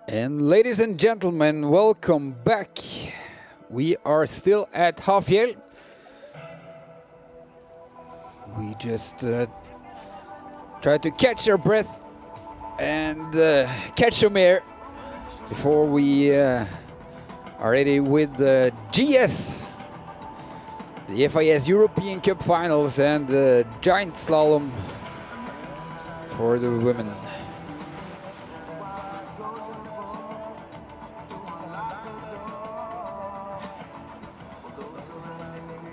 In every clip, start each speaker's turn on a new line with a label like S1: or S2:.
S1: And ladies and gentlemen, welcome back. We are still at Hafjell. We just try to catch our breath and catch some air before we are ready with the GS, the FIS European Cup Finals and the giant slalom for the women.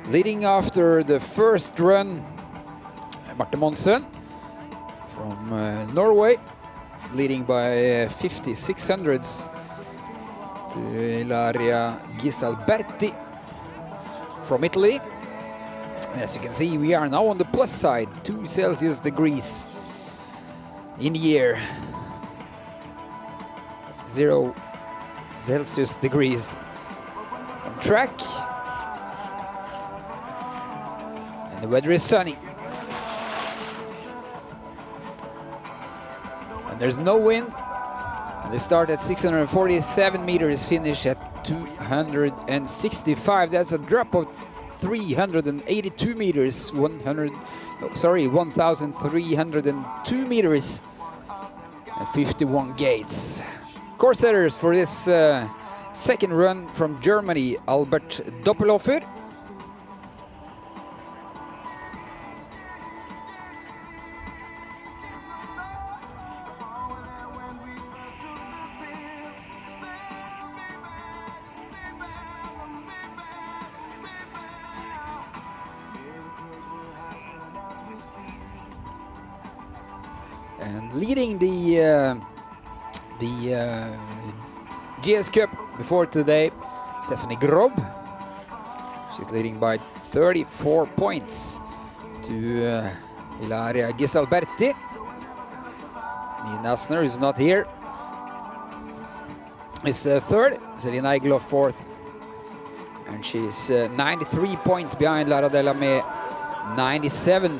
S1: Leading after the first run, Marte Monsen from Norway, leading by 56 hundredths to Ilaria Ghisalberti from Italy. As you can see, we are now on the plus side, 2 Celsius degrees in the air, 0 Celsius degrees on track. The weather is sunny. And there's no wind. And they start at 647 meters, finish at 265. That's a drop of 382 meters, 1,302 meters and 51 gates. Course setters for this second run from Germany, Albert Doppelhofer. And leading the GS Cup before today, Stephanie Grob. She's leading by 34 points to Ilaria Ghisalberti. Nina Asner is not here. Is third, Selina Iglo fourth. And she's 93 points behind Lara Delamé, 97.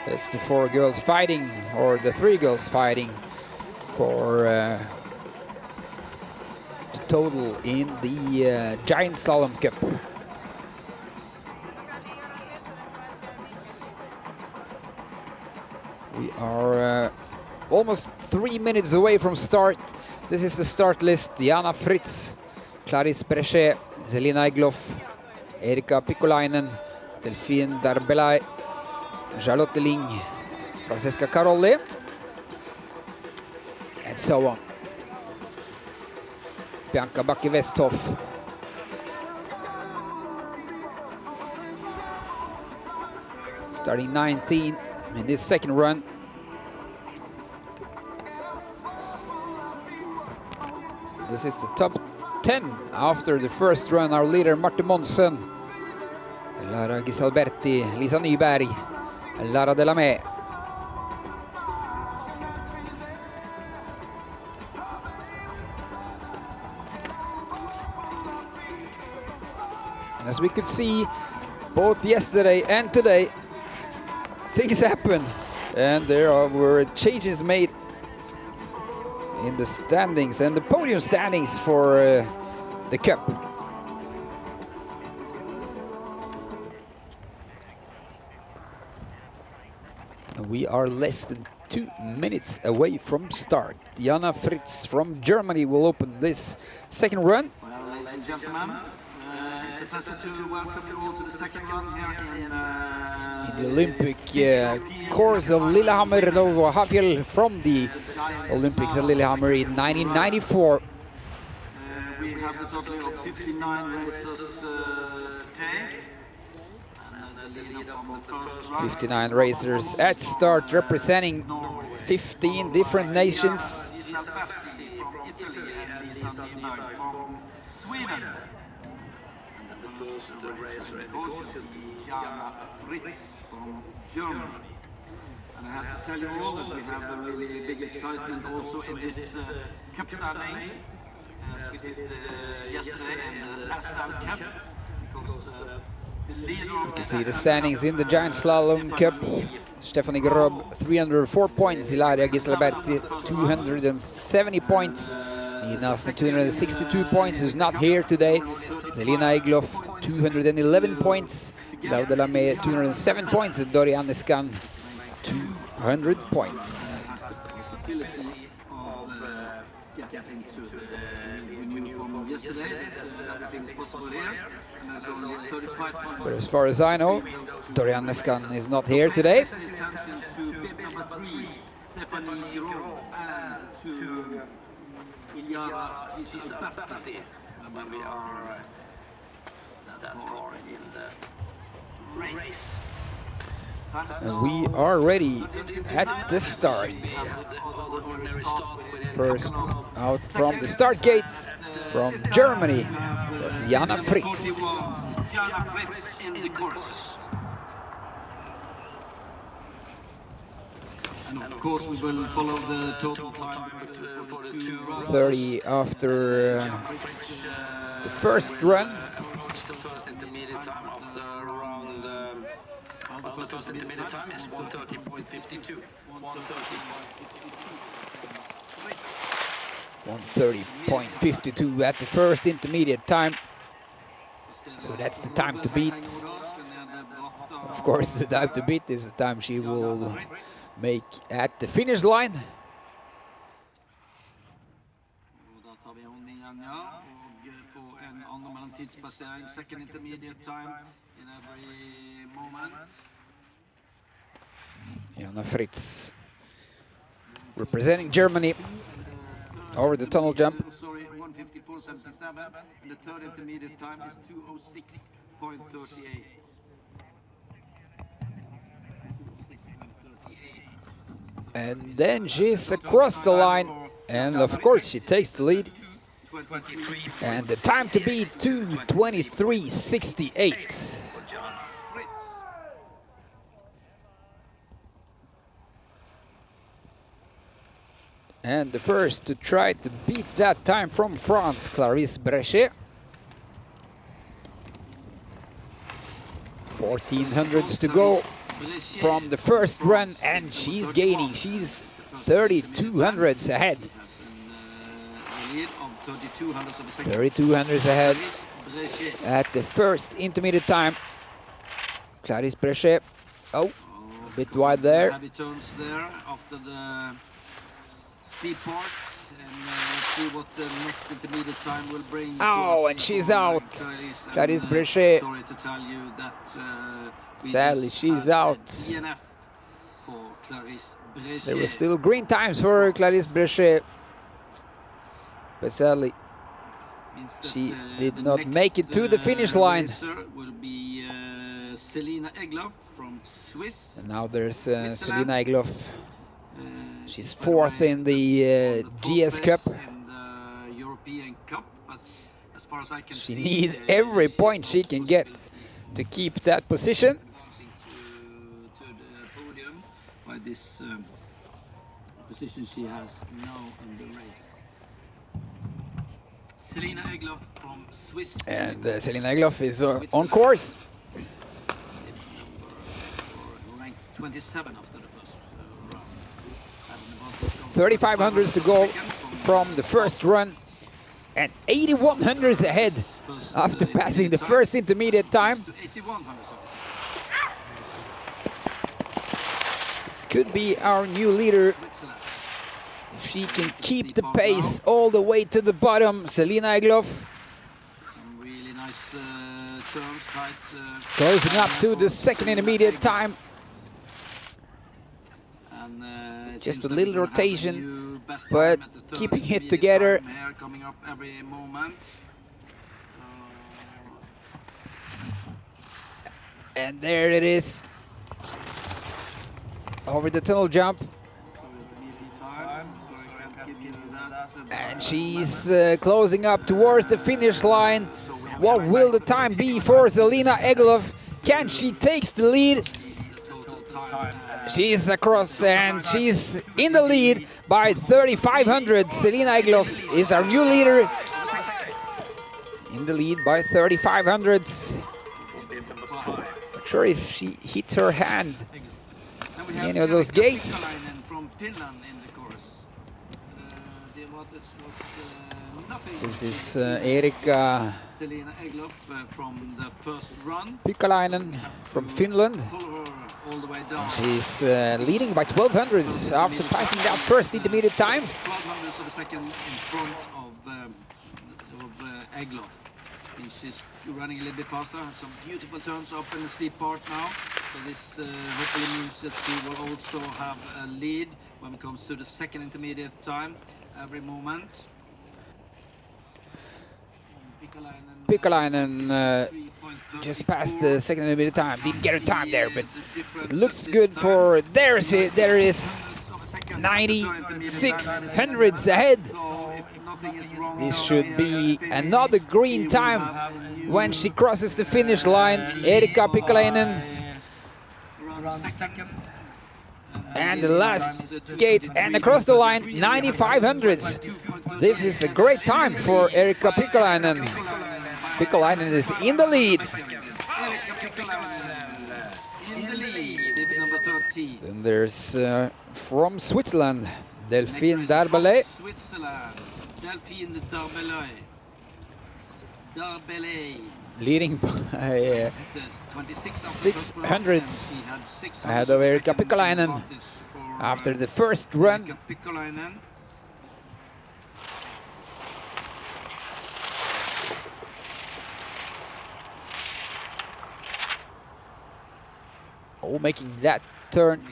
S1: That's the 4 girls fighting, or the 3 girls fighting for the total in the Giant Slalom Cup. We are almost 3 minutes away from start. This is the start list. Jana Fritz, Clarisse Brechet, Zelina Egloff, Erika Pikkolainen, Delphine Darbelay, Charlotte Ling, Francesca Carolli, and so on. Bianca Backe-Westhoff. Starting 19 in this second run. This is the top 10 after the first run. Our leader Marte Monsen, Lara Ghisalberti, Lisa Nyberg, Lara Delamé. As we could see both yesterday and today, things happen, and there were changes made in the standings and the podium standings for the Cup. We are less than 2 minutes away from start. Jana Fritz from Germany will open this second run.
S2: Well, ladies and gentlemen, it's a pleasure to welcome you all to the second run here in
S1: the Olympic course of Lillehammer, Nova Hafjell, from the Olympics at Lillehammer in 1994.
S2: We have a total of 59 races today. And
S1: 59 racers at start, representing 15 different nations.
S2: Sweden. And the first racer in caution, Fritz from Germany. And I have to tell you all that we have a really big excitement also in this cup standing, as we did yesterday in the Nassau Cup, because the leader
S1: You can see the standings in the Giant Slalom Cup. Stephanie Grob, 304 points. Ilaria Giselaberti, 270 points. Nilsson, 262 points, who's not here today. Selina Egloff, 211 points. Lauda Lamé, 207 points. And Dorian Escan, 200 points. But as far as I know, Dorian Escan is not here today.
S2: When we are that far in the race.
S1: And we are ready at the start. First out from the start gate from Germany, that's Jana Fritz.
S2: Jana Fritz in the course. And of course we will follow the total time for the 2 rounds.
S1: 30 after the first run.
S2: The first intermediate time after round. The first intermediate time is 1:30.52.
S1: 1:30.52 at the first intermediate time. So that's the time to beat. Of course, the time to beat is the time she will make at the finish line.
S2: Second intermediate time in every moment.
S1: Jana Fritz representing Germany over the tunnel jump.
S2: Sorry, 1:54.77. And the third intermediate time is 2:06.38.
S1: And then she's across the line, and of course she takes the lead. And the time to beat 2:23.68. And the first to try to beat that time from France, Clarisse Brechet. 1400s to go from the first run, and she's gaining. She's 3200s ahead. 3200s ahead at the first intermediate time. Clarisse Brechet, oh, a bit wide there.
S2: Heavy turns there after the speed part, and let's see what the next intermediate time will bring.
S1: Oh, and she's out. Clarisse Brechet.
S2: Sorry to tell you that
S1: sadly she's out.
S2: DNF for Clarisse Brechet.
S1: There were still green times for Clarisse Brechet, but sadly she did not make it to the finish line.
S2: Will be Selina Egloff from Swiss.
S1: And now there's Selina Egloff. She's fourth in the GS Cup.
S2: In the European Cup, but as far as I can
S1: she
S2: see,
S1: needs every point she can get to keep that position.
S2: Advancing to the podium by this position she has now in the race. Selina Egloff from Swiss.
S1: And Selina Egloff is on course.
S2: Ranked 27 after the first round.
S1: 3500s to go from the first run, and 8100s ahead after passing the first intermediate time. This could be our new leader if she can keep the pace all the way to the bottom. Selina Egloff
S2: Some really nice turns,
S1: closing up to the second intermediate time. Just a little rotation, but keeping it together.
S2: Coming up every moment.
S1: And there it is. Over the tunnel jump. And she's closing up towards the finish line. What will the time be for Selina Egloff? Can she take the lead? She's across and she's in the lead by 3,500. Selina Egloff is our new leader. In the lead by 3,500. Not sure if she hit her hand in any of those gates. This is Erika Pikkalainen from Finland. She's leading by 1200s after passing that first intermediate time.
S2: 1200s of a second in front of Egloff. She's running a little bit faster, some beautiful turns up in the steep part now. So this hopefully means that she will also have a lead when it comes to the second intermediate time every moment.
S1: Pikkalainen just passed the second intermediate time. Didn't get her time there, but it looks good for there is 96 hundredths ahead. This should be another green time when she crosses the finish line. Erika Pikkalainen. And the last gate and across the line, 95 hundredths. This is a great time for Erika Pikkalainen. Pikkalainen is in the lead. Then there's from Switzerland, Delphine Darbelay. Leading by 600ths ahead of Erika Pikkalainen after the first run. Oh, making that turn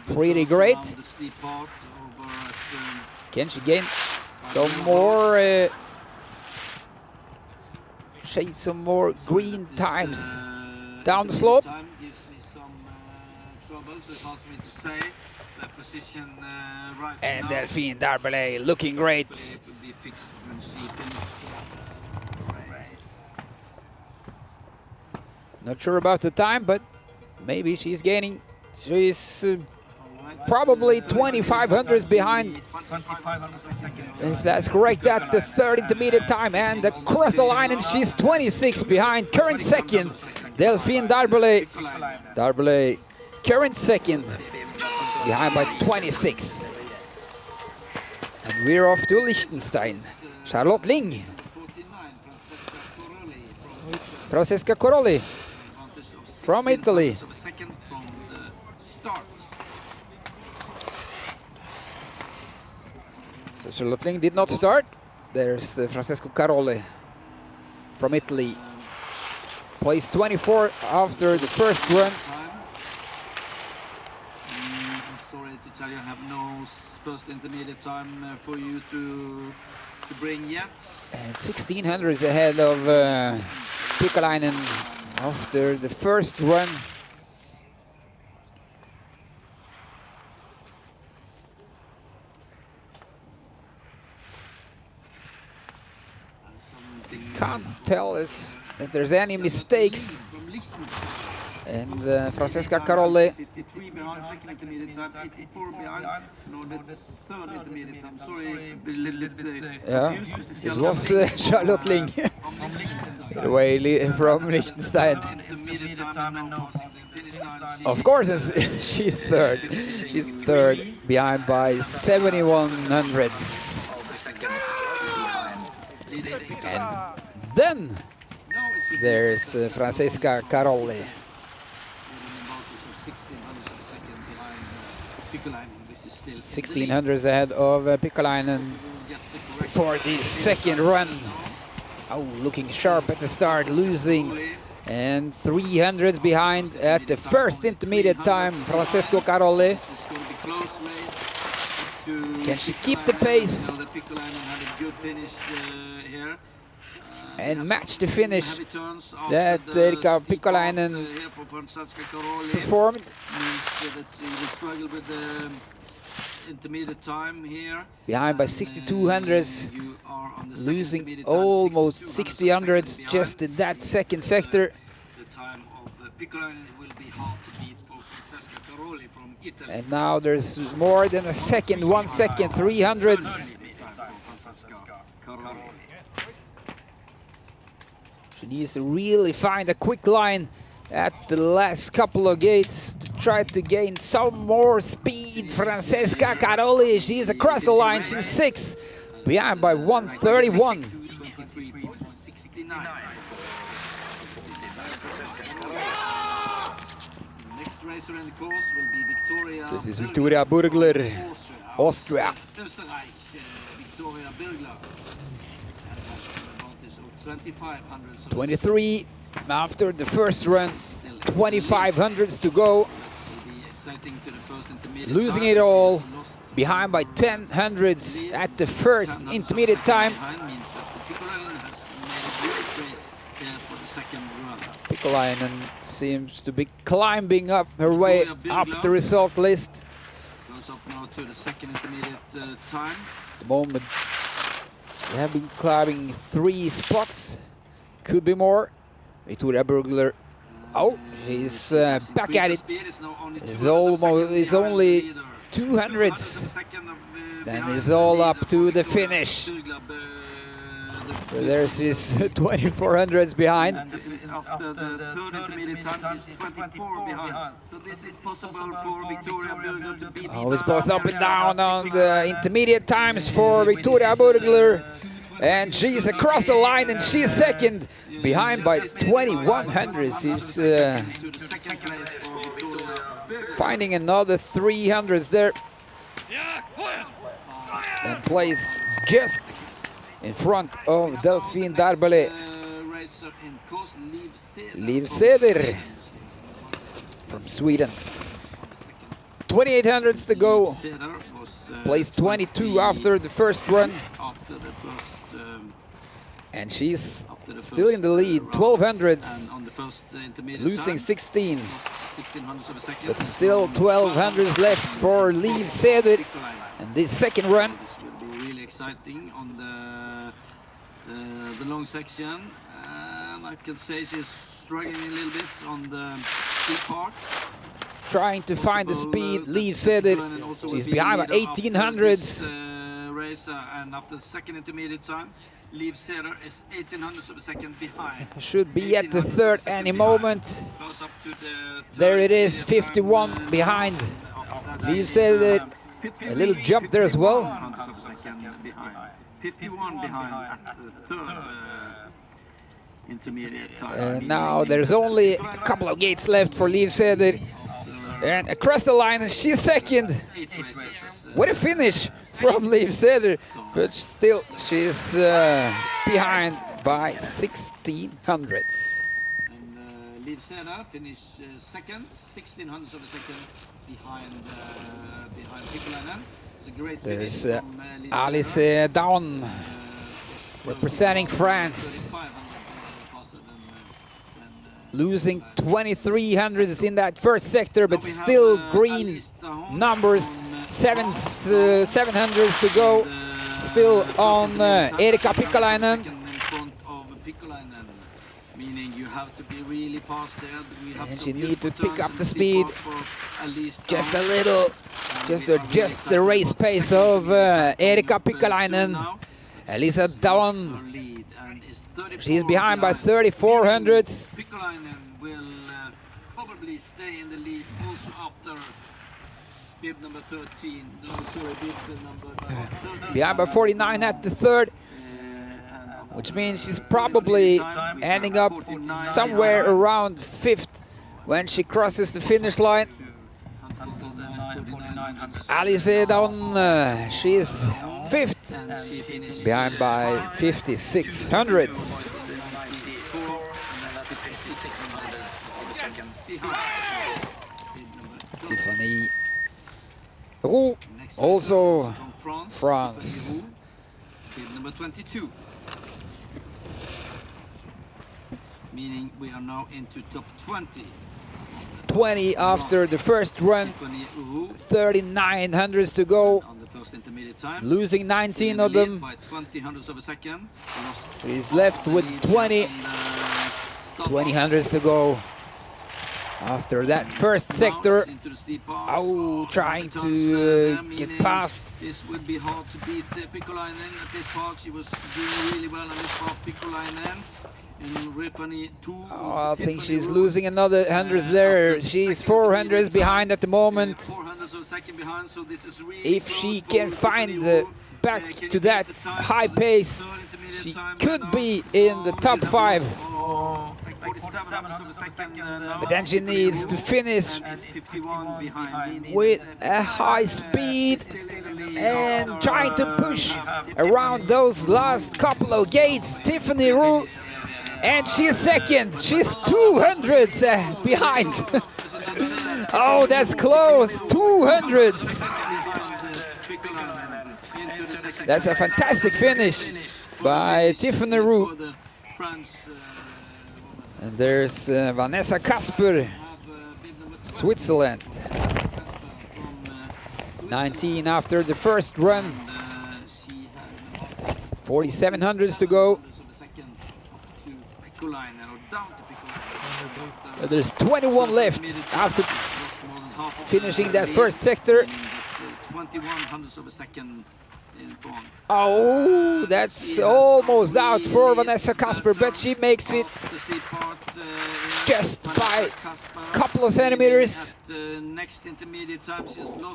S1: pretty great. Can she gain some more? Chase some more green times down the slope. And Delphine Darbelay looking great. Not sure about the time, but maybe she's gaining. She's probably 2,500 behind. If that's correct, at the third intermediate time, and across the line, and she's 26 behind. Current second, Delphine Darbelay. Darbelay, current second, behind by 26. And we're off to Liechtenstein. Charlotte Ling. Francesca Corolli from Italy. So Charlotte Ling did not start. There's Francesco Caroli from Italy. Placed 24 after the first run.
S2: I'm sorry to tell you, I have no first intermediate time for you to bring yet.
S1: And 1600s ahead of Pikkalainen after the first run. Can't tell if there's any mistakes. And Francesca Caroli. Yeah, it was Charlotte Ling away from Liechtenstein. Of course, she's third. She's third, behind by 71 hundredths. And then there's Francesca Caroli. 1600s ahead of Pikkalainen for the second run. Oh, looking sharp at the start, losing, and 300s behind at the first intermediate time. Francesco Caroli. Can she keep the pace? and match the finish that Erika Pikkalainen performed.
S2: Intermediate time here.
S1: Behind by 62 hundredths, losing almost 60 hundredths just in that second sector.
S2: The time of Pikkalainen will be hard to beat for Francesca Caroli from Italy.
S1: And now there's more than a second, 1 second, 3 hundredths. She needs to really find a quick line at the last couple of gates to try to gain some more speed. Francesca Caroli, she's across the line, she's 6th, behind by 131.
S2: Next racer in the course will be Victoria.
S1: This is Victoria Burgler, Austria.
S2: Victoria Burgler.
S1: 23 after the first run, 25 hundredths to go. Losing it all, behind by 10 hundredths at the first intermediate time. Pikkalainen seems to be climbing up her way up the result list.
S2: Goes up now to the second intermediate time.
S1: At the moment, we have been climbing 3 spots, could be more. Victoria Burgler, oh, she's back at it. It's only 2 hundredths. Then it's all up to the finish. There's his 24 hundredths behind.
S2: After the third intermediate time, she's 24 behind. So this is possible for Victoria Burgler to beat.
S1: Oh, it's both up and down on the intermediate times for Victoria Burgler. And she's across the line and she's second, behind by 2100. She's finding another 300s there. And placed just in front of Delphine Darbele. Liv Seder from Sweden. 28 hundredths to go. Placed 22 after the first run. And she's still in the lead, 12 hundredths, losing 16. But still 12 hundredths left for Liv Seder. And this second run.
S2: This will be really exciting on the long section. I can say she's struggling a little bit on the speed part.
S1: Trying to find the speed, Liv Seder. She's behind by 18 hundredths.
S2: And after the second intermediate time, Liv Seder is 18 hundredths of a second behind.
S1: Should be at the third any moment. There it is, 51 behind. Liv Seder, a little jump there as well.
S2: 51 behind at the third intermediate time.
S1: Now there's only a couple of gates left for Liv Seder. And across the line, and she's second. What a finish from Liv Seder, but still she's behind by 16 hundredths.
S2: And Liv Seder finished second, 16 hundredths of a second behind Pikkalainen. It's a great
S1: There's
S2: finish from
S1: Alice Dawn representing France. Losing 23 hundredths in that first sector, but still green numbers. 7 hundredths to go. Still on Erika Pikkalainen.
S2: Meaning you have to be really fast there.
S1: And she needs to pick up the speed just a little, just to adjust the race pace of Erika Pikkalainen. Elisa Dawn, she's behind by 34 hundredths.
S2: Pikkalainen will probably stay in the lead also after bib number 13. No, sorry, bib number 13.
S1: Behind by 49 at the third, which means she's probably ending up somewhere around 5th when she crosses the finish line. Alice Dawn, she's 5th, behind by 56 hundredths. Tiffany Roux, also France.
S2: Number 22. meaning we are now into top 20.
S1: 20 after the first run, 39 hundredths to go,
S2: on the first intermediate time,
S1: losing 19 of them.
S2: by 20 hundredths of a second.
S1: He's left with 20 hundredths to go after that first sector. Oh, trying to get past.
S2: This would be hard to beat Pikkolainen at this park. She was doing really well on this park, Pikkolainen.
S1: Oh, I think she's losing another hundreds there. She's 400s behind at the moment. If she can find the back to that high pace, she could be in the top 5. But then she needs to finish with a high speed and trying to push around those last couple of gates. Tiffany Roux. And she's second. She's 200s behind. Oh, that's close. 200s. That's a fantastic finish by Tiffany Roux. And there's Vanessa Kasper, Switzerland. 19 after the first run. 4,700s to go. There's 21 left after finishing that first sector.
S2: 21 hundredths of a second in front.
S1: Oh, that's almost out for Vanessa Kasper, but she makes it just by a couple of centimeters.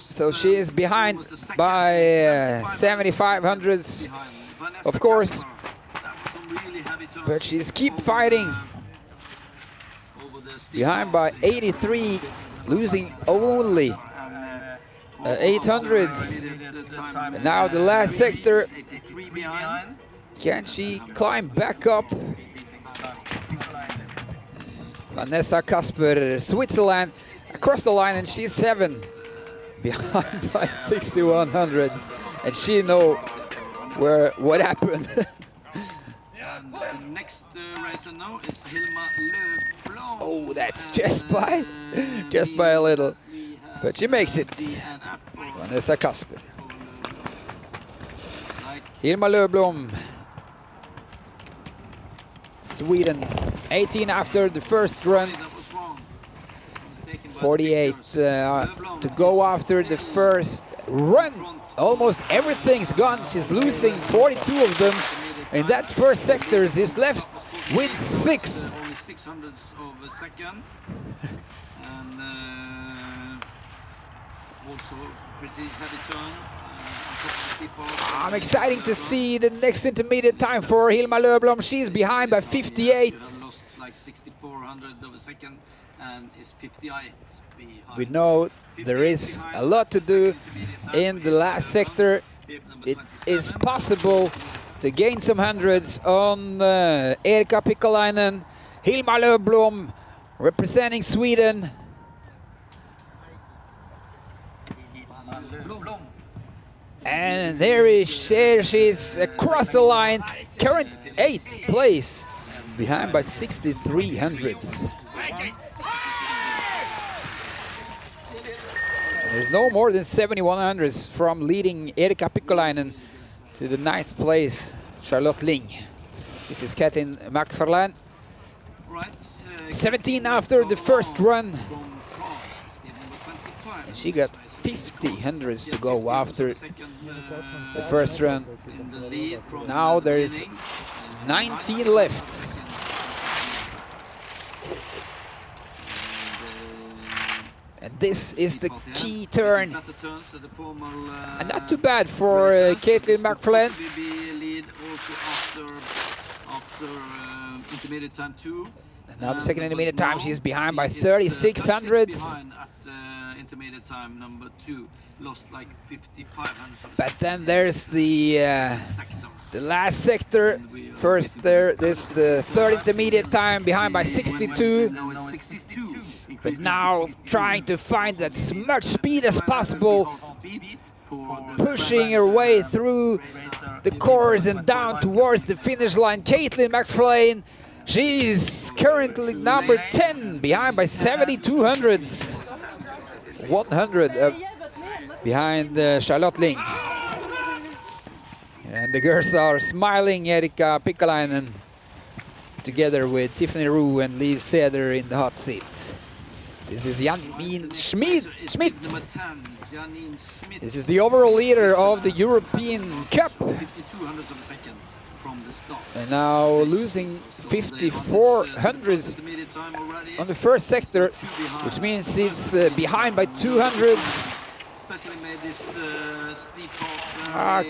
S1: So she is behind by 75 hundredths, of course. But she's keep fighting. Behind by 83, losing only 800s. And now the last sector. Can she climb back up? Vanessa Kasper, Switzerland, across the line, and she's 7. Behind by 6100s. And she knows what happened.
S2: The next racer now is Hilma Löfblom.
S1: Oh, that's just by a little, but she makes it. Vanessa Kasper. Hilma Löfblom, Sweden. 18 after the first run. 48 to go after the first run. Almost everything's gone. She's losing 42 of them. In that first sector, is left with 6.
S2: Only 600ths of a second, and also pretty heavy turn.
S1: I'm excited to see the next intermediate time for Hilma Löfblom. She's behind by 58.
S2: Lost like 6400 of a second, and is 58 behind.
S1: We know there is a lot to do in the last sector. It is possible to gain some hundreds on Erika Pikkolainen. Hilma Löfblom representing Sweden. And there she's across the line, current 8th place, behind by 63 hundredths. There's no more than 71 hundredths from leading Erika Pikkolainen to the 9th place, Charlotte Ling. This is Kathleen McFarlane. 17 after the first run. And she got 50 hundredths to go after the first run. Now there is 19 left. And this is the key turn. And not too bad for Caitlin McFarlane. And now the second intermediate time, she's behind by 36 hundredths.
S2: Intermediate time number 2, lost like 55 hundredths.
S1: But then there's the last sector. First there's the third intermediate time, behind by 62. But now trying to find as much speed as possible, pushing her way through the course and down towards the finish line. Caitlin McFarlane She's currently number 10, behind by 72 hundredths. 100 behind Charlotte Ling. And the girls are smiling, Erika Pikkalainen, together with Tiffany Roux and Liv Seder in the hot seat. This is Janine Schmidt. This is the overall leader of the European Cup. And now losing 54 hundredths on the first sector, which means he's behind by 200.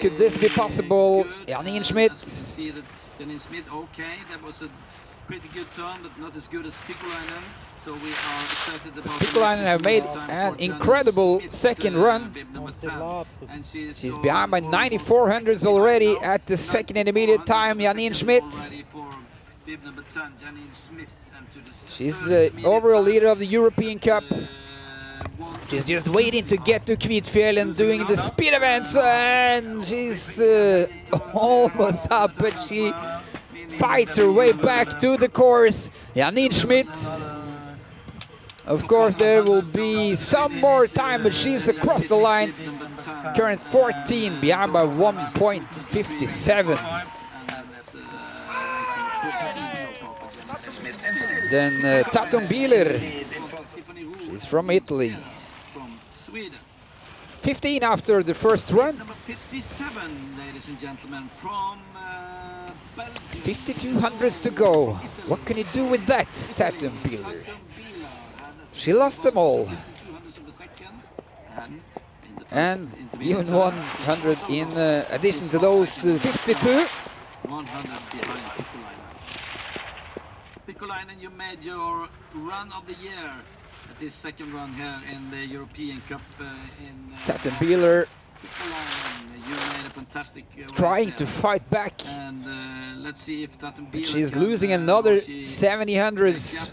S1: Could this be possible? Janine Schmidt.
S2: Janine Schmidt, okay, that was a pretty good turn, but not as good as Pikkalainen. So we are excited about
S1: Pikkalainen have made an incredible second run. She's behind by 94 hundredths already at the second intermediate time. Janine Schmidt. She's the overall leader of the European Cup. She's just waiting to get to Kvitfjell and doing the speed events, and she's almost up, but she fights her way back to the course. Janine Schmidt. Of course, there will be some more time, but she's across the line. Current 14, behind by 1.57. Then Tatum Bieler. She's from Italy. 15 after the first run.
S2: Number 57, ladies and gentlemen, from
S1: 52 hundredths to go. What can you do with that, Tatum Bieler? She lost them all. And even 100 in addition to those 52.
S2: 100 behind Pikkalainen. Pikkalainen, you made your run of the year at this second run here in the European Cup.
S1: Tatum Bieler
S2: you made a fantastic
S1: trying to fight back.
S2: And let's see if Tatum Bieler
S1: she's losing another 70 hundredths.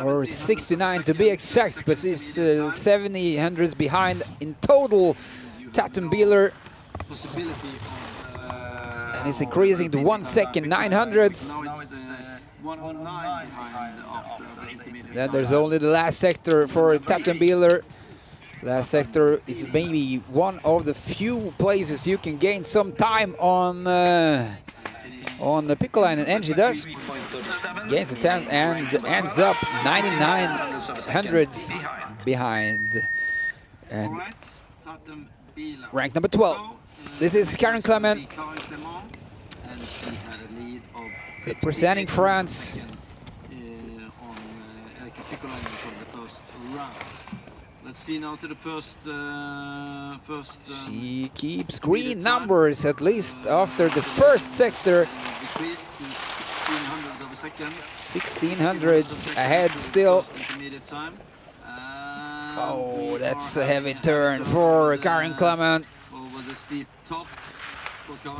S1: Or 69 to be exact, but she's 70 hundredths behind in total. Tatum Bieler. And it's increasing to 1 second, 9 hundredths. Then there's only the last sector for Tatum Bieler. Last sector is maybe one of the few places you can gain some time on the Pikkalainen, and she does. Gains the 10th and ends up 99 hundredths behind. And ranked number 12. This is Karen Clement, representing France.
S2: Let's see now to the first.
S1: She keeps green numbers at least after the first sector. 1600s ahead still. Oh, that's a heavy turn for Karen Clement.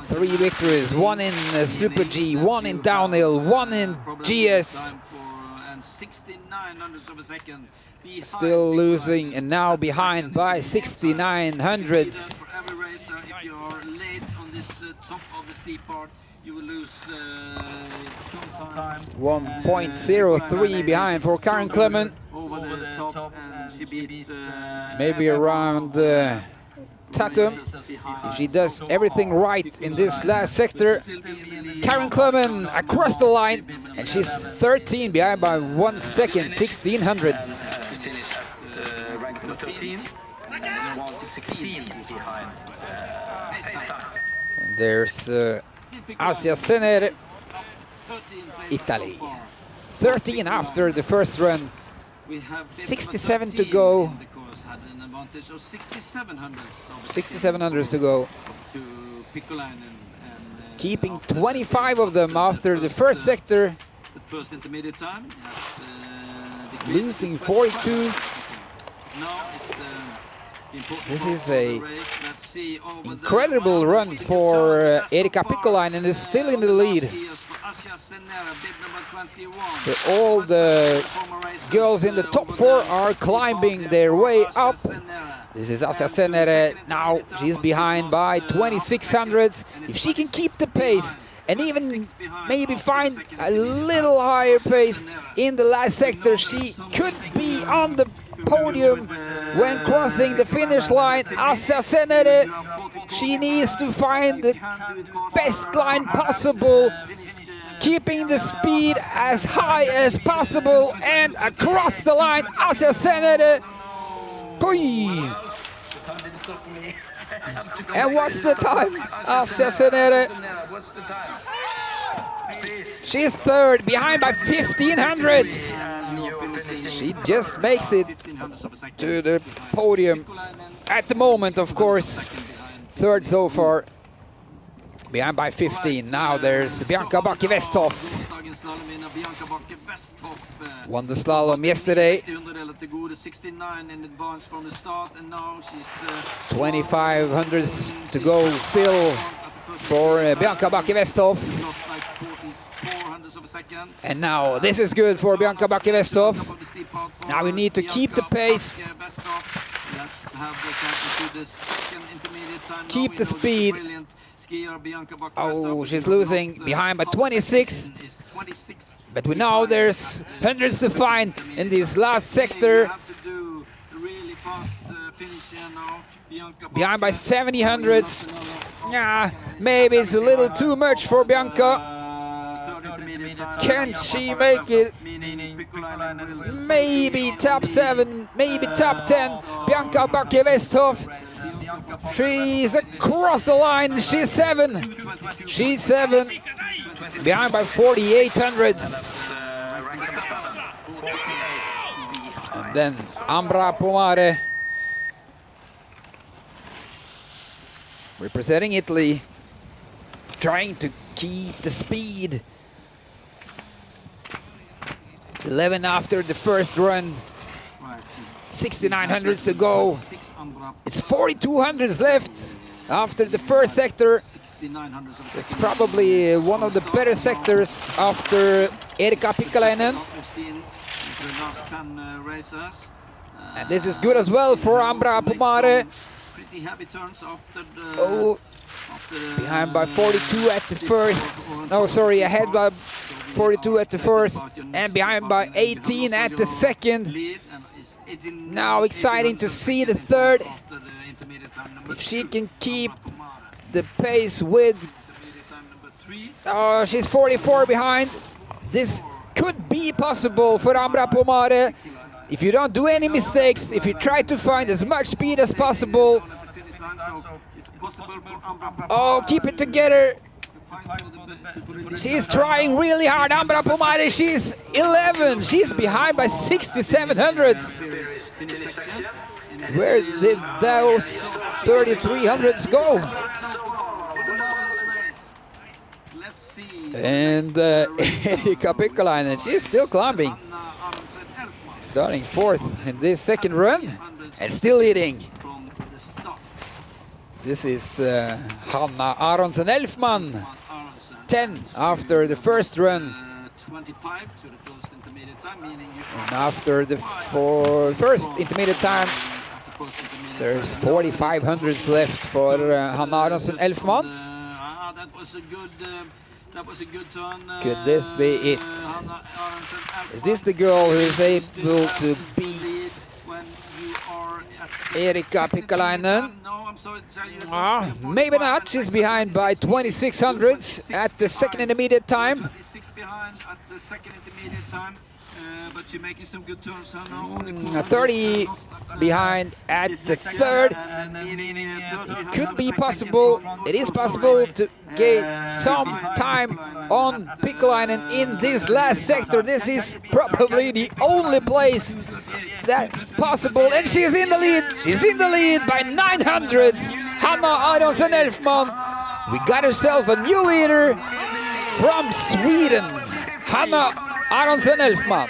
S1: 3 victories, 1 in Super G, 1 in downhill, 1 in GS. Still losing, and now behind by 69 hundredths.
S2: For every racer, if you are late on this top of the steep part, you will lose some time.
S1: 1.03 behind for Karen Clement.
S2: Over the top, and she beat
S1: maybe around Tatum. If she does everything right in this last sector. Karen Clement across the line, and she's 13 behind by 1 second, 16 hundredths.
S3: Finished at rank number 13 and 1:16 behind pace time.
S1: And there's Asia Sener, Italy. 13 after the first run. 67 to go. 67 hundredths to go. Keeping 25 of them after the first sector.
S2: The first intermediate time.
S1: Losing 42. This is a incredible run for Erika Pikkalainen, and is still in the lead. So all the girls in the top 4 are climbing their way up. This is Asja Senere. Now she's behind by 2600. If she can keep the pace and even maybe find a little higher pace in the last sector, she could be on the podium when crossing the finish line. Asja Senere, she needs to find the best line possible, keeping the speed as high as possible, and across the line, Asja Senere. And what's the time? Asja Senere. She's third, behind by 1500. She just makes it to the podium at the moment, of course. Third so far, behind by 15. Now there's Bianca Bakke-Westhoff. Won the slalom yesterday. 2500 to go still for Bianca Bakke-Westhoff. And now this is good for Bianca Bakke-Westhoff. Now we need to keep the pace, keep the speed. Oh, she's losing behind by 26. But we know there's hundreds to find in this last sector. Behind by 700. Yeah, maybe it's a little too much for Bianca. Can she make it? Maybe top 7, maybe top 10. Bianca Bakke-Westhoff. She's across the line. She's 7. She's 7. Behind by 4800. And then Ambra Pomare, representing Italy, trying to keep the speed. 11 after the first run, 6900s to go. It's 4200s left after the first sector. It's probably one of the better sectors after Erika Pikkalainen. And this is good as well for Ambra Pomare. Oh, behind by 42 at the first. No, sorry, ahead by 42 at the first and behind by 18 at the second. Now exciting to see the third. If she can keep the pace with... Oh, she's 44 behind. This could be possible for Ambra Pomare. If you don't do any mistakes, if you try to find as much speed as possible. Oh, keep it together. She's trying really hard. Ambra Pomare, she's 11. She's behind by 6700s. Where did those 3300s go? And Erika Pikkalainen, she's still climbing. Starting 4th in this second run and still leading. This is Hanna Aronsen-Elfman. 10 after the first run. And after the first intermediate time, there's 4500s left for Hanna Aronsen-Elfman.
S2: That was a good turn.
S1: Could this be it? Is this the girl who is able to beat Erika Pikkalainen? Maybe not. She's behind by 2600s at the second intermediate time. 30 behind at the third. It could be possible. It is possible to get some time on Pikkalainen in this last sector. This is probably the only place that's possible. And she's in the lead. She's in the lead by 900s. Hanna Aronsen-Elfman. We got herself a new leader from Sweden. Hanna Aronsen-Elfman.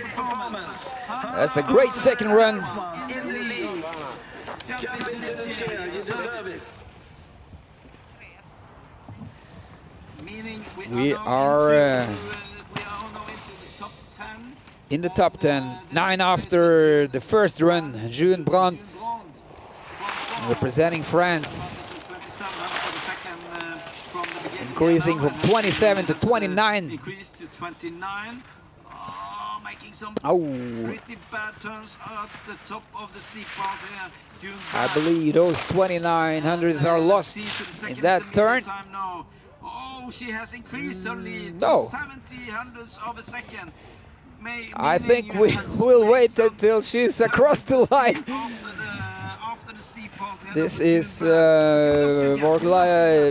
S1: That's a great second run. We are in the top 10. 9 after the first run. June Brand representing France. Increasing from 27 to 29.
S2: Increased to 29. Making some pretty bad turns at the top of the steep path here.
S1: I believe those 2900s are lost in that turn.
S2: Oh, she has increased her lead
S1: No.
S2: to 70 hundredths of a second.
S1: I think we will wait until she's across the line. This is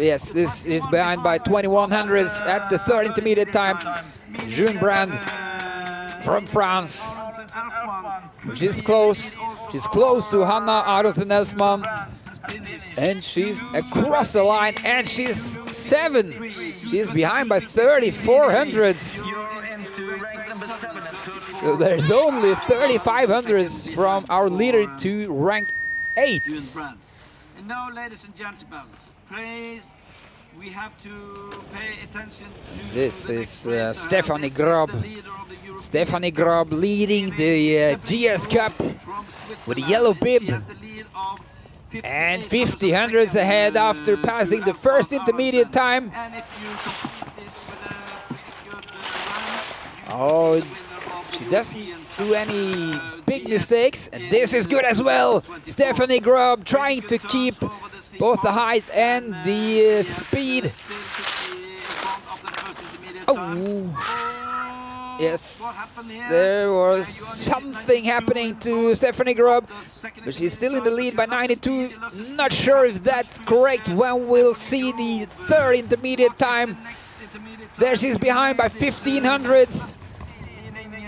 S1: yes, this is behind by 2100s at the third intermediate time. June Brand from France. She's close. She's close to Hanna Aronsen-Elfman. And she's across the line, and she's 7. She's behind by 3400s. So there's only 3500s from our leader to rank 8.
S2: And now, ladies and gentlemen, please, we have to pay attention to
S1: this is Stephanie Grob. Stephanie Grob leading the GS Cup with a yellow bib. And 50 ahead after passing the first intermediate time. Oh, she doesn't do any big mistakes, and this is good as well. Stephanie Grob trying to keep both the height and the speed. Oh, yes, there was something happening to Stephanie Grob, but she's still in the lead by 92. Not sure if that's correct when we'll see the third intermediate time. There she's behind by 1500s.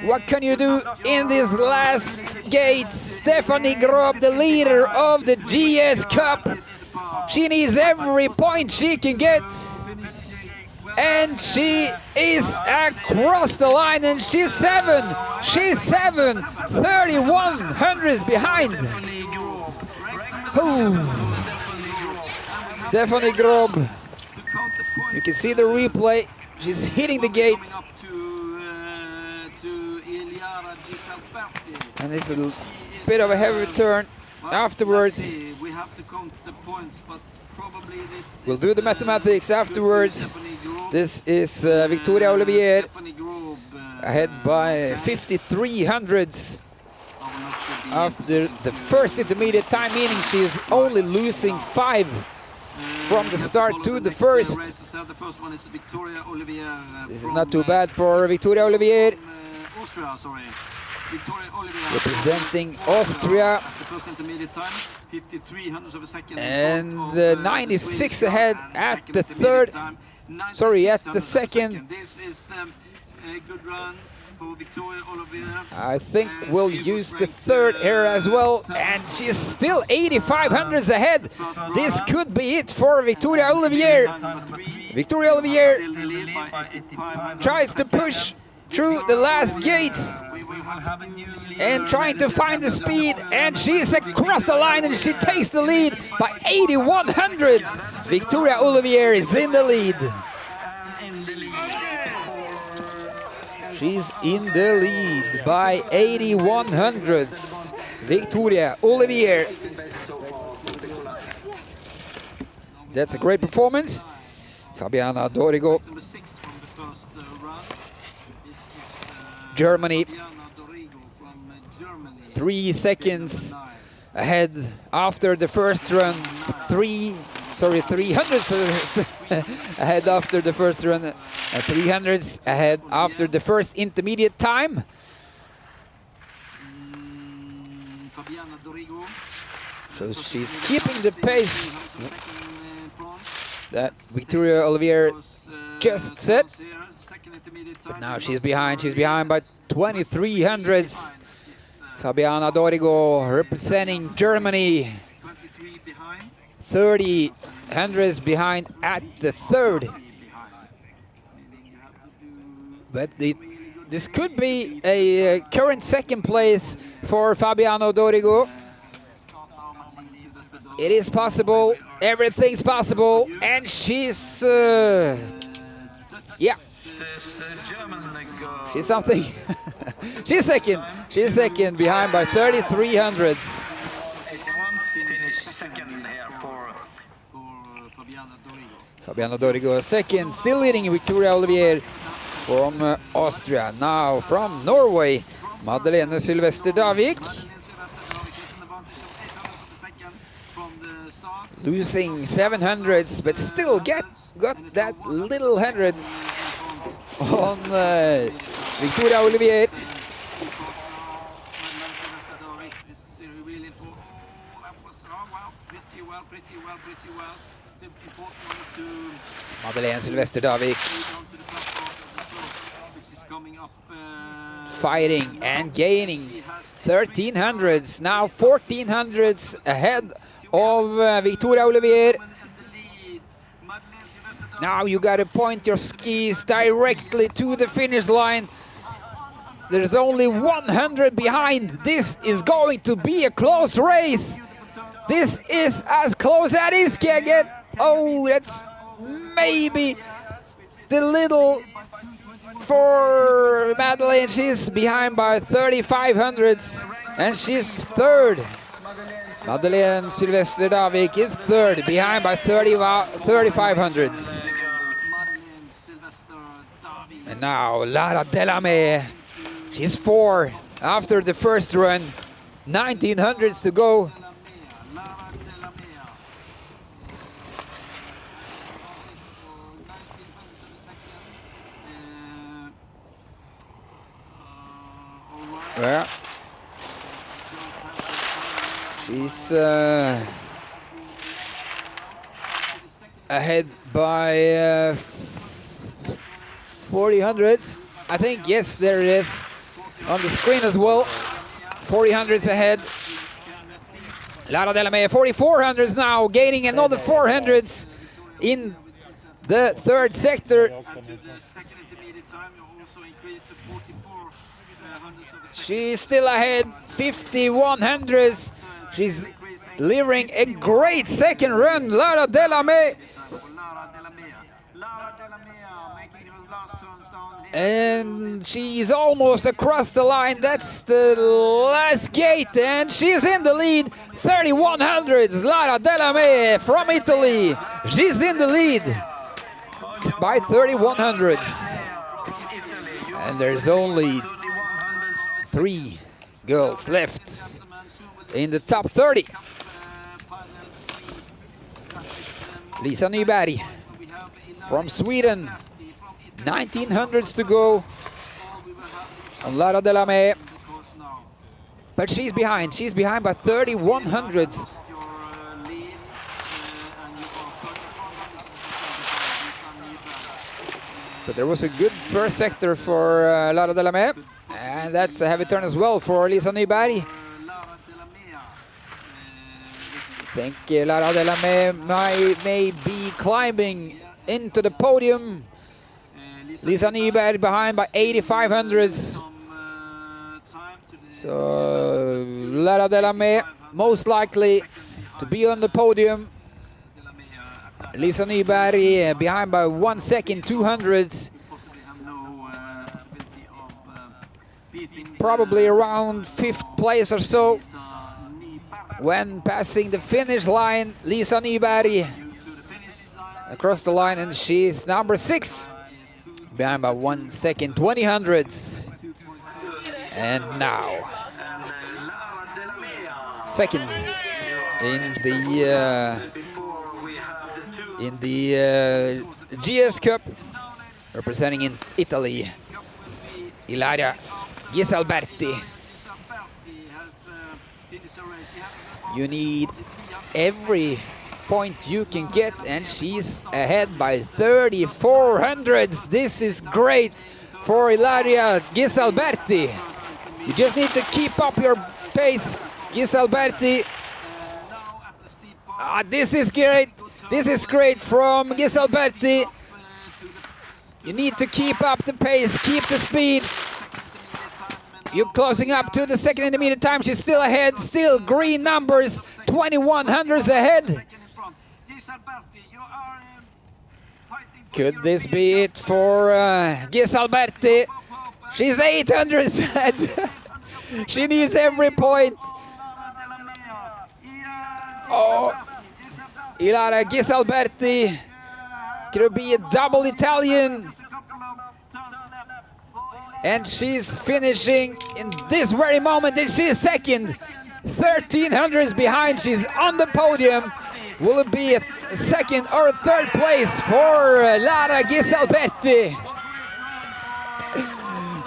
S1: What can you do in this last gate? Stephanie Grob, the leader of the GS Cup. She needs every point she can get. And she is across the line, and she's 7. She's 7. 3100s behind. Ooh. Stephanie Grob. You can see the replay. She's hitting the gate. And it's a bit of a heavy turn afterwards.
S2: We have to count the points, but probably
S1: we'll do the mathematics afterwards. This is Victoria Olivier ahead by 5300s after the first intermediate time, meaning she's only losing 5 from the start to the first. This is not too bad for Victoria Olivier. Representing Austria, and 96 ahead at the third. Sorry, at the second. I think we'll use the third here as well, and she's still 8500s ahead. This could be it for Victoria Olivier. Victoria Olivier tries to push through the last gates and trying to find the speed, and she's across the line, and she takes the lead by 8100s. Victoria Olivier is in the lead. She's in the lead by 8100s. Victoria Olivier. That's a great performance. Fabiana Dorigo. Germany, 3 seconds ahead after the first run. 300s ahead after the first run. 300s ahead after the first intermediate time. So she's keeping the pace that Victoria Olivier just set. But now she's behind by 2300s. Fabiana Dorigo representing Germany. 3000s behind at the third. But this could be a current second place for Fabiana Dorigo. It is possible, everything's possible, and she's Yeah. She's something. She's second. She's second, behind by 33 hundredths.
S3: Finish second here for
S1: Fabiano Dorigo second, still leading Victoria Olivier from Austria. Now from Norway, Madeleine Sylvester Davik. Losing 700s, but still got that little hundred on Victoria Olivier.
S2: Pretty well. The important one is to
S1: Madeleine Sylvester Davik fighting and gaining 1300s, now 1400s ahead of Victoria Olivier. Now you got to point your skis directly to the finish line. There's only 100 behind. This is going to be a close race. This is as close as it can get. Oh, that's maybe the little for Madeleine. She's behind by 3500s, and she's third. Madeleine Sylvester Davik is third, behind by 3500s. And now Lara Delamay, she's four after the first run, 1900s to go. Yeah. She's ahead by 4000s. I think, yes, there it is on the screen as well. 4000s ahead. Lara Delamay, 4400s now, gaining another 400s in the third sector. She's still ahead, 5100s. She's delivering a great second run, Lara Delamay. And she's almost across the line. That's the last gate, and she's in the lead. 3100s, Lara Delamay from Italy. She's in the lead by 3100s. And there's only 3 girls left in the top 30. Lisa Nyberg from Sweden, 1900s to go on Lara Delamay. But she's behind by 3100s. But there was a good first sector for Lara Delamay. And that's a heavy turn as well for Lisa Nyberg. I think Lara Delamay may be climbing into the podium. Lisa Nyberg behind by 8500s. So Lara Delamay most likely to be on the podium. Lisa Nyberg behind by 1 second, 200s. Probably around 5th place or so when passing the finish line. Lisa Nyberg across the line, and she's number 6, behind by 1 second, 2000s. And now second in the GS Cup, representing in Italy, Ilaria Ghisalberti. You need every point you can get, and she's ahead by 3400s. This is great for Ilaria Ghisalberti. You just need to keep up your pace, Ghisalberti. This is great. This is great from Ghisalberti. You need to keep up the pace, keep the speed. You're closing up to the second intermediate time. She's still ahead, still green numbers, 2100s ahead. Could this be it for Gisalberti? She's 800 ahead. She needs every point. Oh, Ilara Gisalberti. Could it be a double Italian? And she's finishing in this very moment, and she's second. 1300s behind, she's on the podium. Will it be a second or third place for Lara Gisalberti?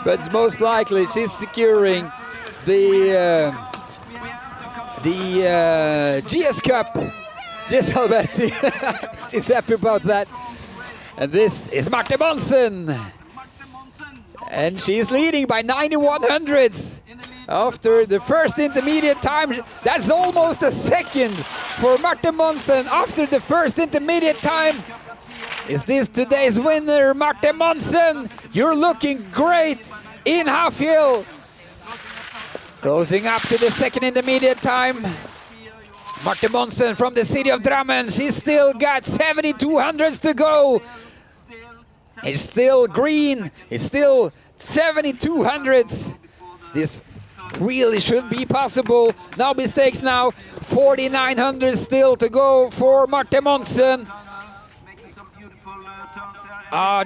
S1: But most likely she's securing the GS Cup. Gisalberti, she's happy about that. And this is Marte Monsen. And she's leading by 9100s. After the first intermediate time, that's almost a second for Marte Monsen after the first intermediate time. Is this today's winner, Marte Monsen? You're looking great in Hafjell. Closing up to the second intermediate time. Marte Monsen from the city of Drammen. She's still got 7200s to go. It's still green. It's still 7200s. This really should be possible. No mistakes now. 4900 still to go for Marte Monsen.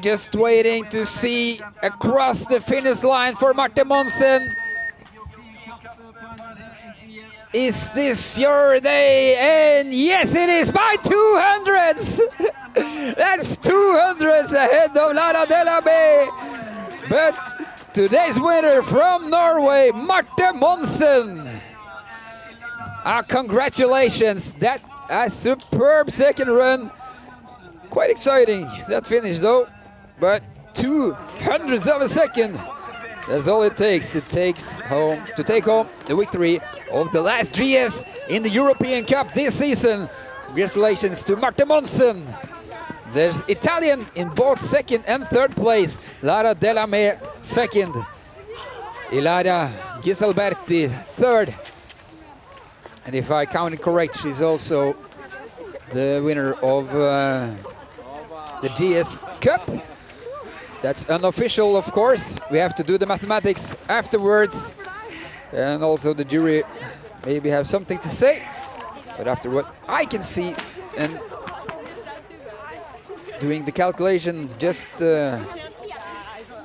S1: Just waiting to see across the finish line for Marte Monsen. Is this your day? And yes, it is by 200s. That's 200s ahead of Lara Delame. But today's winner from Norway, Marte Monsen. Congratulations. That's a superb second run. Quite exciting, that finish though. But 200ths of a second. That's all it takes to take home the victory of the last GS in the European Cup this season. Congratulations to Marte Monsen. There's Italian in both second and third place. Lara Delame second. Ilara Gisalberti third. And if I counted correct, she's also the winner of the GS Cup. That's unofficial, of course. We have to do the mathematics afterwards. And also the jury maybe have something to say. But after what I can see and doing the calculation just in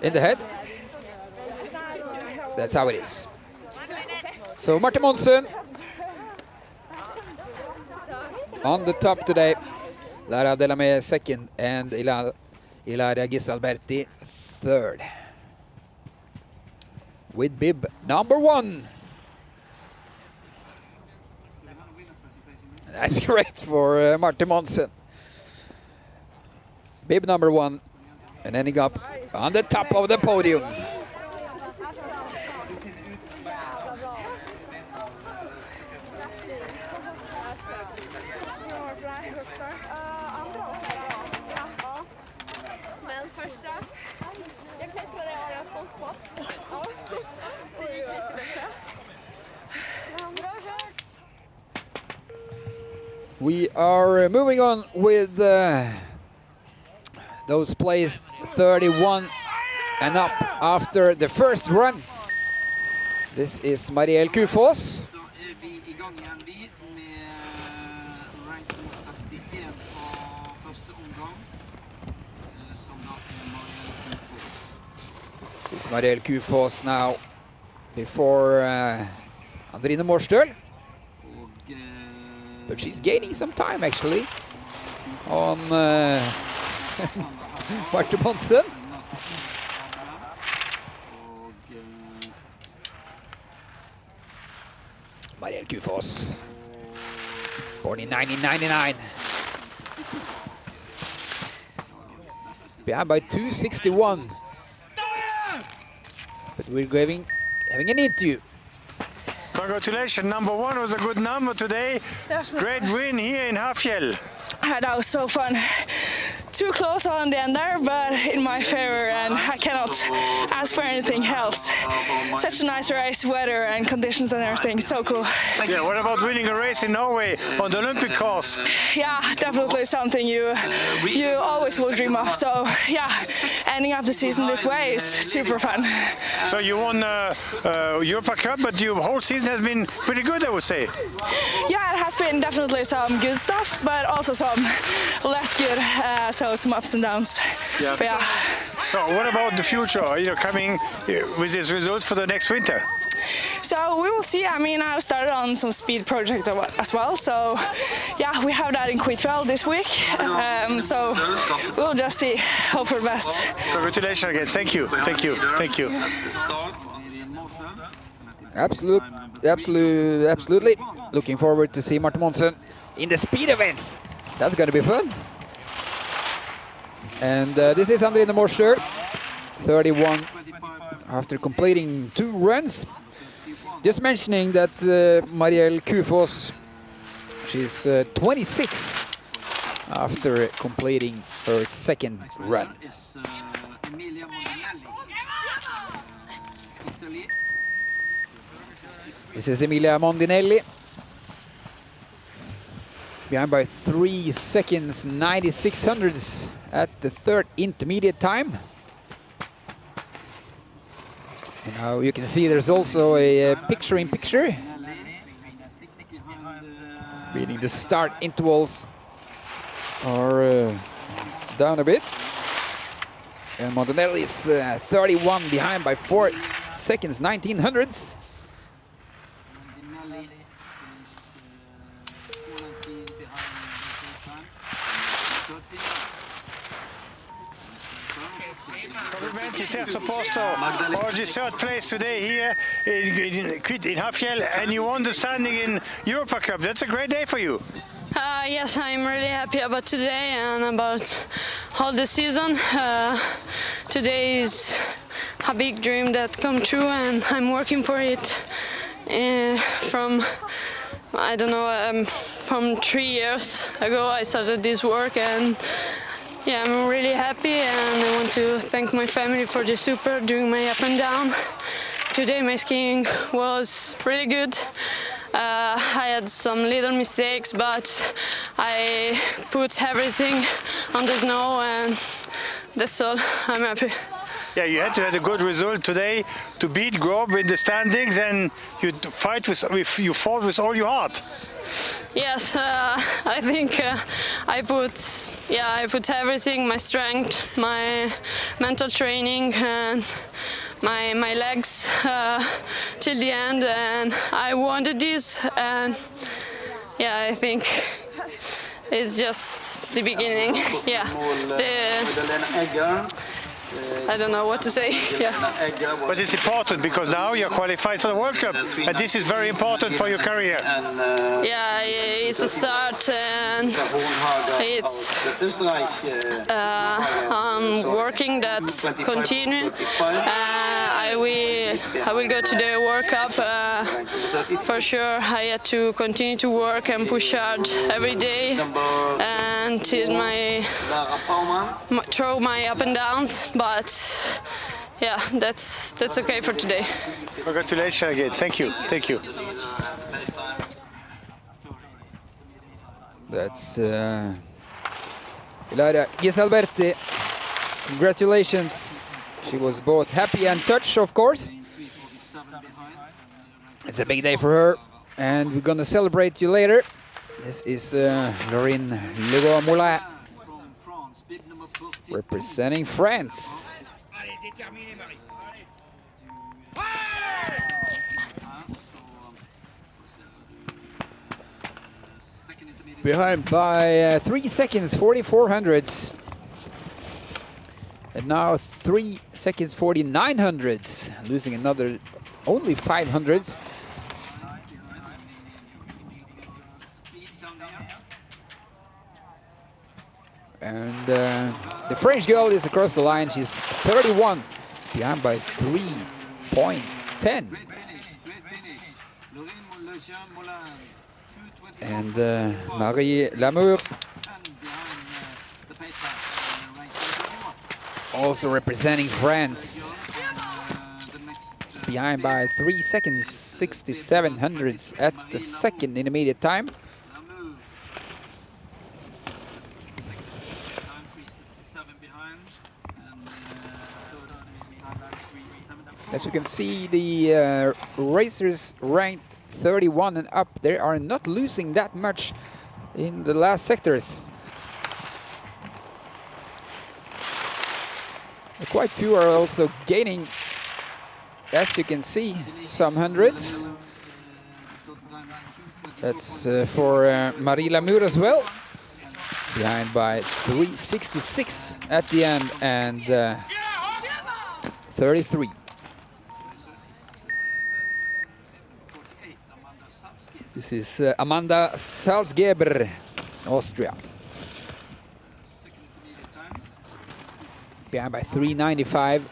S1: the head, that's how it is. So Marte Monsen on the top today. Lara Delame second and Ilaria Gisalberti third. With bib number 1. That's great for Marte Monsen. Bib number 1 and ending up on the top of the podium. We are moving on with those placed 31 and up after the first run. This is Marielle Kufås. This is Marielle Kufås now before Andrine Morstøl. But she's gaining some time actually on Marte Monsen. Marielle Kufås, born in 1999. Behind by 261. But we're having an interview.
S4: Congratulations, number 1 was a good number today.
S5: Definitely.
S4: Great win here in Hafjell.
S5: That was so fun too close on the end there, but in my favor, and I cannot ask for anything else. Such a nice race, weather and conditions and everything, so cool.
S4: Yeah, what about winning a race in Norway on the Olympic course?
S5: Yeah, definitely something you always will dream of. So yeah, ending up the season this way is super fun.
S4: So you won Europa Cup, but your whole season has been pretty good, I would say.
S5: Yeah, it has been definitely some good stuff, but also some less good, so some ups and downs.
S4: Yeah.
S5: But yeah.
S4: So what about the future? Are you coming with this result for the next winter?
S5: So we will see. I mean, I've started on some speed project as well. So yeah, we have that in Hafjell this week. So we'll just see. Hope for the best.
S4: Congratulations again. Thank you. Thank you. Thank you.
S1: Absolutely. Looking forward to see Martin Monsen in the speed events. That's going to be fun. And this is Andrine Morscher, 31 after completing 2 runs. Just mentioning that Marielle Kufos, she's 26 after completing her 2nd run. This is Emilia Mondinelli, behind by 3 seconds, 96 hundredths at the 3rd intermediate time. And now you can see there's also a picture-in-picture, meaning the start intervals are down a bit. And Mondinelli is 31 behind by 4 seconds, 19 hundredths.
S4: Complimenti, terzo posto, oggi 3rd place today here in Hafjell, and you won the standing in Europa Cup. That's a great day for you.
S6: Yes, I'm really happy about today and about all the season. Today is a big dream that come true, and I'm working for it from, I don't know, from 3 years ago I started this work, and yeah, I'm really happy, and I want to thank my family for the support during my up and down. Today my skiing was really good. I had some little mistakes, but I put everything on the snow, and that's all. I'm happy.
S4: Yeah, you had to have a good result today to beat Grob in the standings, and you fought with all your heart.
S6: Yes, I think I put everything, my strength, my mental training, and my legs till the end, and I wanted this, and yeah, I think it's just the beginning. Yeah, I don't know what to say. Yeah.
S4: But it's important because now you're qualified for the World Cup, and this is very important for your career.
S6: Yeah, it's a start, and it's working that continue. I will go to the World Cup for sure. I had to continue to work and push hard every day until through my up and downs. But yeah, that's okay for today.
S4: Congratulations again. Thank you. Thank you.
S1: That's Ilaria Ghisalberti. Congratulations. She was both happy and touched, of course. It's a big day for her, and we're gonna celebrate you later. This is Laurine Legault-Moulin, representing France. Behind by 3 seconds, 44 hundredths. And now 3 seconds, 49 hundredths. Losing another, only 5 hundredths. And the French girl is across the line. She's 31, behind by 3.10. And Marie Lamour also representing France. Behind by 3 seconds, 67 hundredths at the second intermediate time. As you can see, the racers ranked 31 and up, they are not losing that much in the last sectors. Quite few are also gaining, as you can see, some hundreds. That's for Marie Lamour as well. Behind by 366 at the end and 33. This is Amanda Salzgeber, Austria. Behind by 395.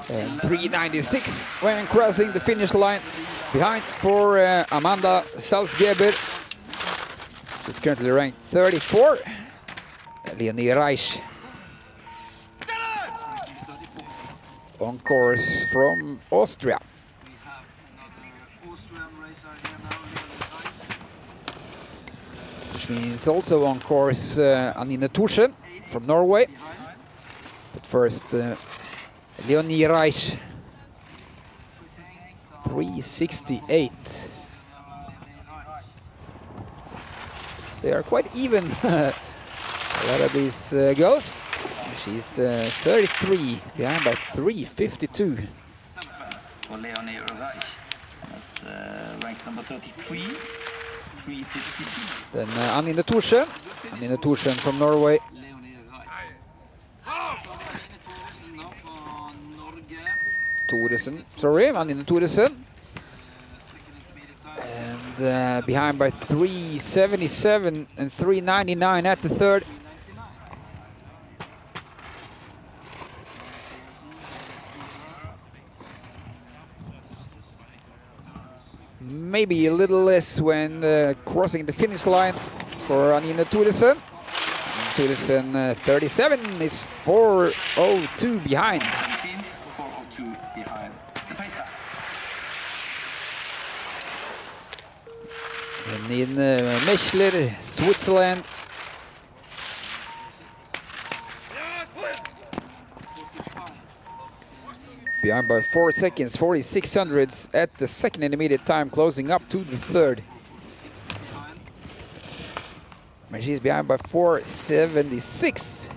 S1: And 396 when crossing the finish line. Behind for Amanda Salzgeber. She's currently ranked 34. Leonie Reich on course from Austria. Which means also on course Anine Thorsen from Norway. But first Leonie Reich, 368. They are quite even, a lot of these girls. She's 33, behind by 352.
S3: For Leonie Reich, that's ranked number 33, 352.
S1: Then Anine Thorsen, Anine Thorsen from Norway. Thoresen, sorry, Anine Thoresen. And behind by 377 and 399 at the third. Maybe a little less when crossing the finish line for Anine Thoresen. Thoresen 37 is 4:02 behind. And in Mechler, Switzerland. Behind by 4 seconds, 46 hundredths at the second intermediate time, closing up to the third. And she's behind by 4:76.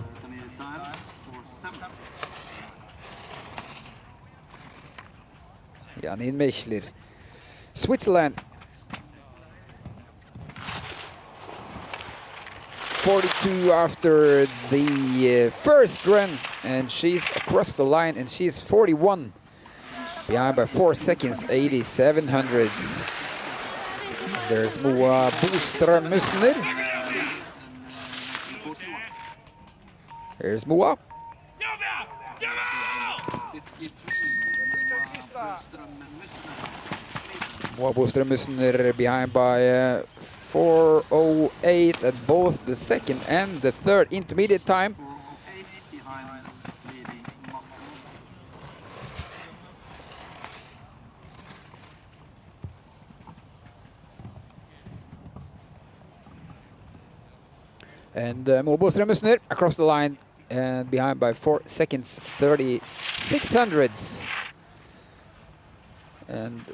S1: Janine Mechler, Switzerland. 42 after the first run, and she's across the line, and she's 41. Behind by 4 seconds, 87 hundredths. There's Moa Boström-Mussner. Here's Moa. Moa Boström-Mussner behind by 4:08 at both the second and the third intermediate time. And Moa Boström-Mussner across the line and behind by 4 seconds, 36 hundredths. And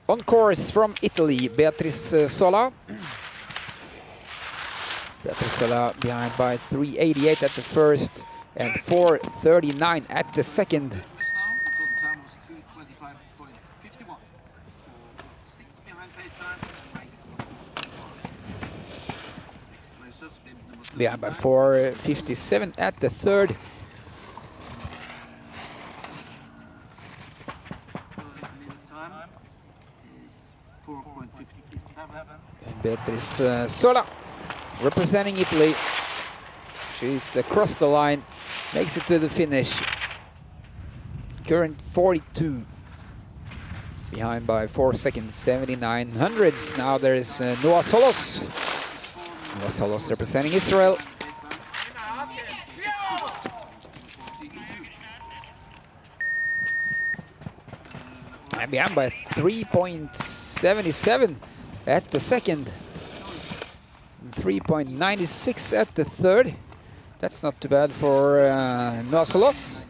S1: on course from Italy, Beatrice Sola. Beatrice Sola behind by 3:88 at the first and 4:39 at the second. Behind by 4:57 at the third. Beatrice Sola representing Italy. She's across the line, makes it to the finish. Current 42. Behind by 4 seconds, 79 hundredths. Now there is Noah Solos. Noah Solos representing Israel. And behind by 3.77 at the second. 3.96 at the third. That's not too bad for Noah Solos.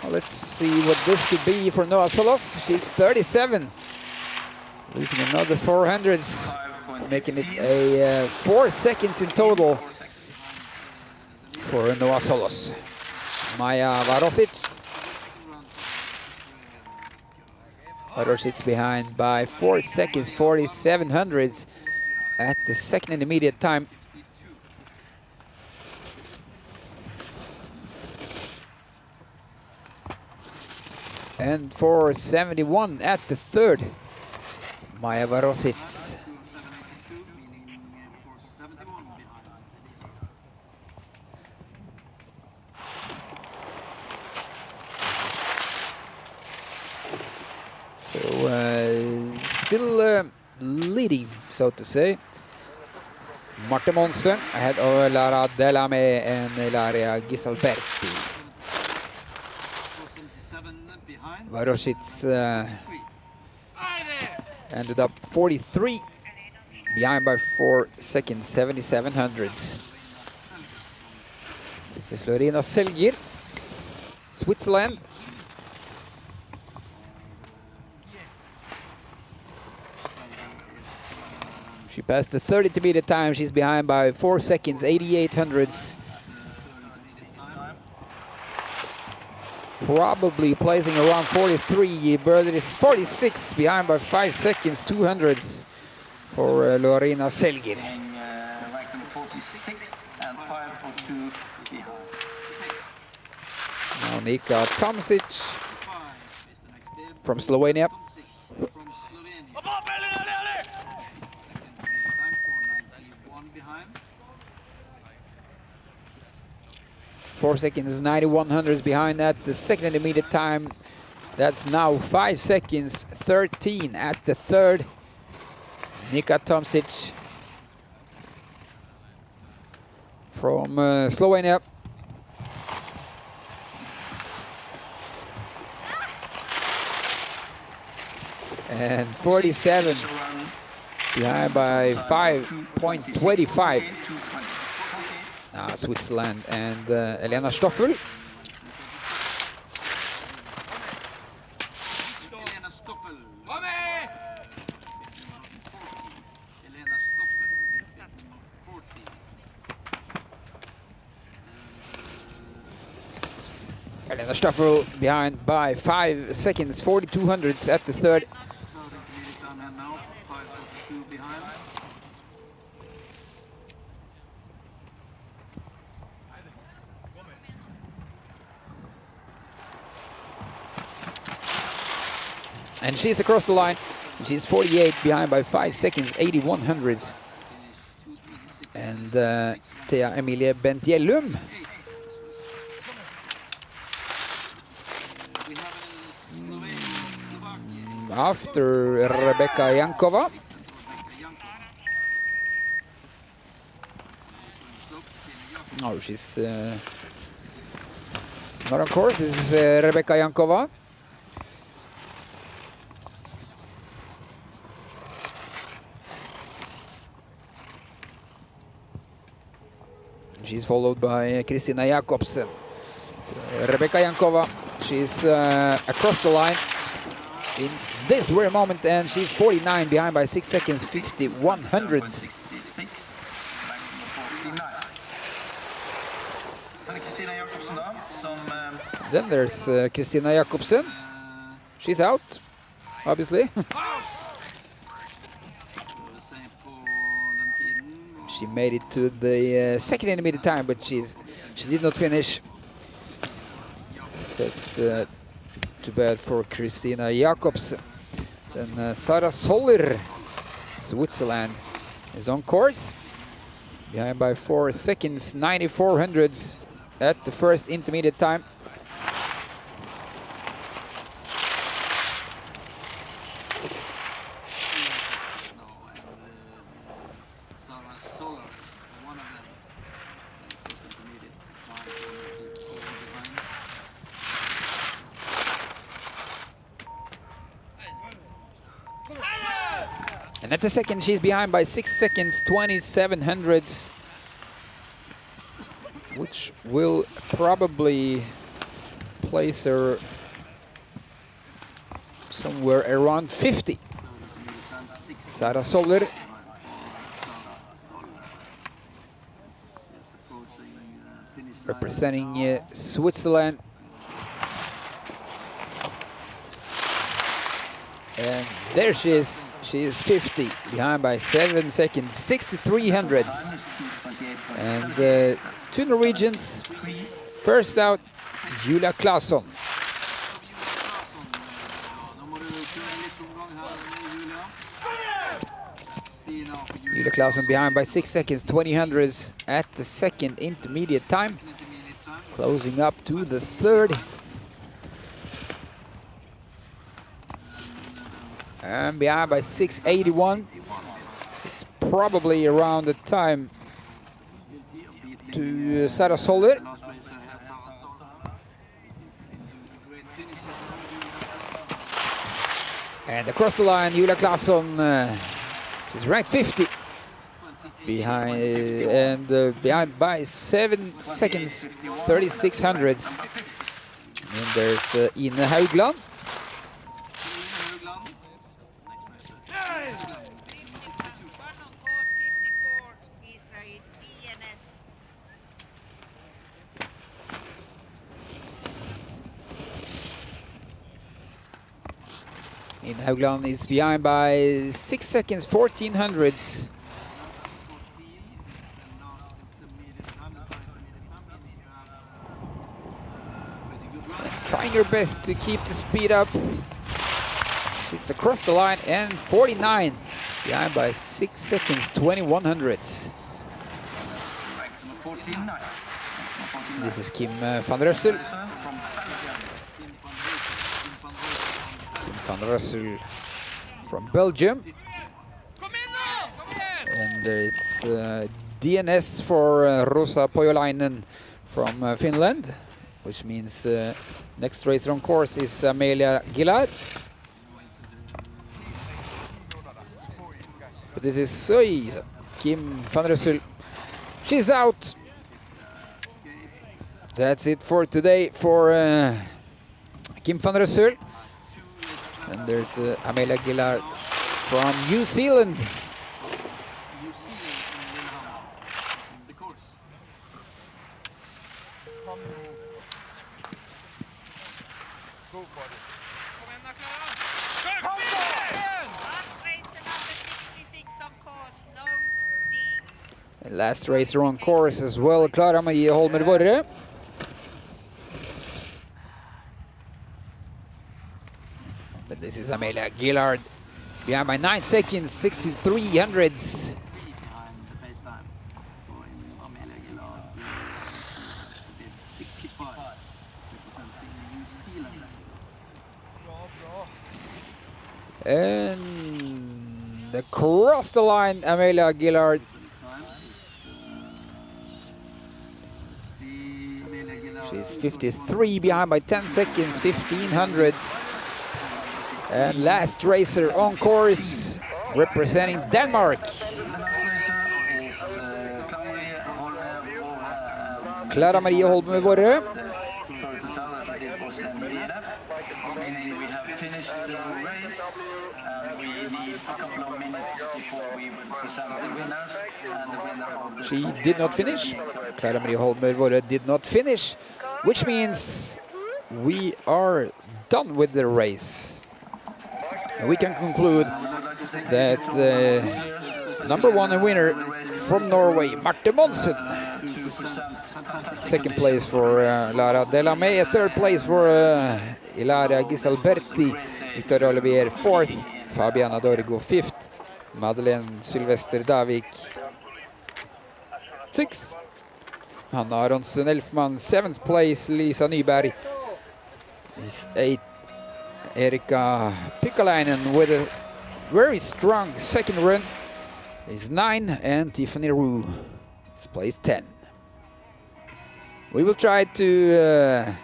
S1: Let's see what this could be for Noah Solos. She's 37. Losing another 400s. Making it a 4 seconds in total for Noah Solos. Maja Varosic. Varosic behind by 4 seconds, 47 hundredths at the second intermediate time. And 471 at the third. Maja Varosic. So still leading, so to say. Marte Monsen ahead of Lara Delame and Ilaria Gisalberti. Varosic ended up 43, behind by 4 seconds, 77 hundredths. This is Lorena Selgir, Switzerland. She passed the 30 meter time. She's behind by 4 seconds, 88 hundredths. Probably placing around 43, but it is 46, behind by 5 seconds, 2 hundredths for Lorena Selgir.
S3: Ranked number 46 and 5.2 behind.
S1: Now Nika Tomsic from Slovenia. 4 seconds, 91 hundredths behind at the second intermediate time. That's now 5 seconds, 13 at the third. Nika Tomsic from Slovenia. And 47, behind by 5.25. Switzerland and Elena Stoffel.
S2: Elena Stoffel. 40.
S1: Elena Stoffel behind by 5 seconds, 42 hundredths at the third.
S2: Now 5.2 behind.
S1: And she's across the line. She's 48, behind by 5 seconds, 81 hundredths. And Thea Emilie Bentiellum. After Rebecca Jankova. Oh, she's not on course. This is Rebecca Jankova. She's followed by Kristina Jakobsen. Rebecca Jankova, she's across the line in this very moment, and she's 49, behind by 6 seconds, 51 hundredths. Then there's Kristina Jakobsen. She's out, obviously. She made it to the second intermediate time, but she did not finish. That's too bad for Christina Jacobsen. Then Sara Soller, Switzerland, is on course. Behind by 4 seconds, 94 hundredths at the first intermediate time. And at the second, she's behind by 6 seconds, 27 hundredths, which will probably place her somewhere around 50. Sara Soller. Representing Switzerland. And there she is. She is 50, behind by 7 seconds, 63 hundredths. And 2 Norwegians. First out, Julia Claesson. Julia Claesson behind by 6 seconds, 20 hundredths at the second intermediate time. Closing up to the third. And behind by 681. It's probably around the time to Sara Soller. And across the line, Julia Claesson is ranked 50. Behind by 7 seconds, 36 hundredths. And there's Ine Haugland. Ine Haugland is behind by 6 seconds, 14 hundredths. Trying her best to keep the speed up. She's across the line and 49. Behind by 6 seconds, 21 hundredths. This is Kim van Russel. Van Russel from Belgium. And it's DNS for Rosa Pojolainen from Finland, which means next racer on course is Amelia Gillard. But this is Kim van Russel. She's out. That's it for today for Kim van Russel. And there's Amelia Gillard from New Zealand. And last racer on course as well, Klara Marie Holmer Vorre. But this is Amelia Gillard behind by 9 seconds, 63 hundredths. And across the line, Amelia Gillard. She's 53 behind by 10 seconds, 15 hundredths. And last racer on course, representing Denmark. Klara Marie Holmer Vorre.
S3: We have finished the race. We need a couple of minutes before we present the winners. And the winner of the
S1: She did not finish. Klara Marie Holmer Vorre did not finish, which means we are done with the race. And we can conclude that the #1 and winner from Norway, Marte Monsen. Second place for Lara Delamay, third place for Ilaria Gisalberti, Victoria Olivier 4th, Fabiana Dorgo 5th, Madeleine Sylvester Davik 6th, Hanna Aronsen Elfman 7th place, Lisa Nyberg is 8th, Erika Pikkalainen with a very strong second run is 9, and Tiffany Roux is placed 10. We will try to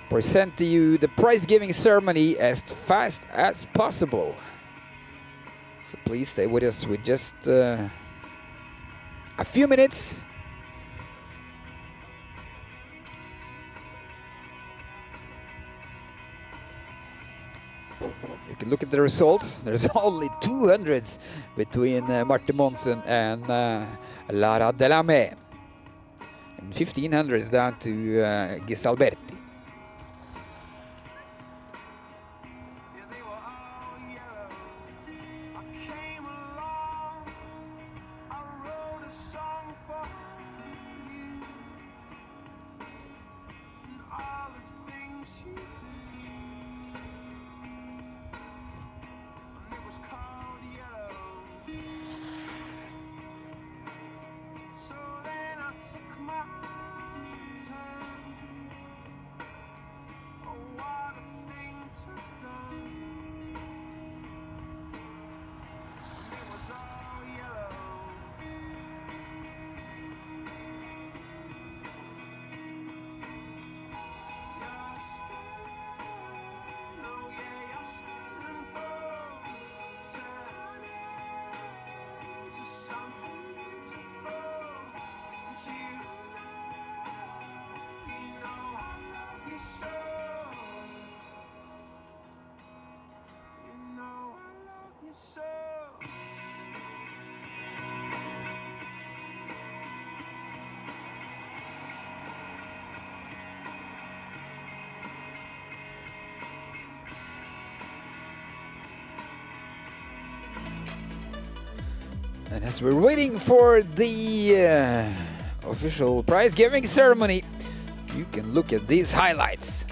S1: present to you the prize giving ceremony as fast as possible. So please stay with us with just a few minutes. You can look at the results. There's only 200s between Marte Monsen and Lara Delame. And 1500s down to Gisalberti. And as we're waiting for the official prize giving ceremony, you can look at these highlights.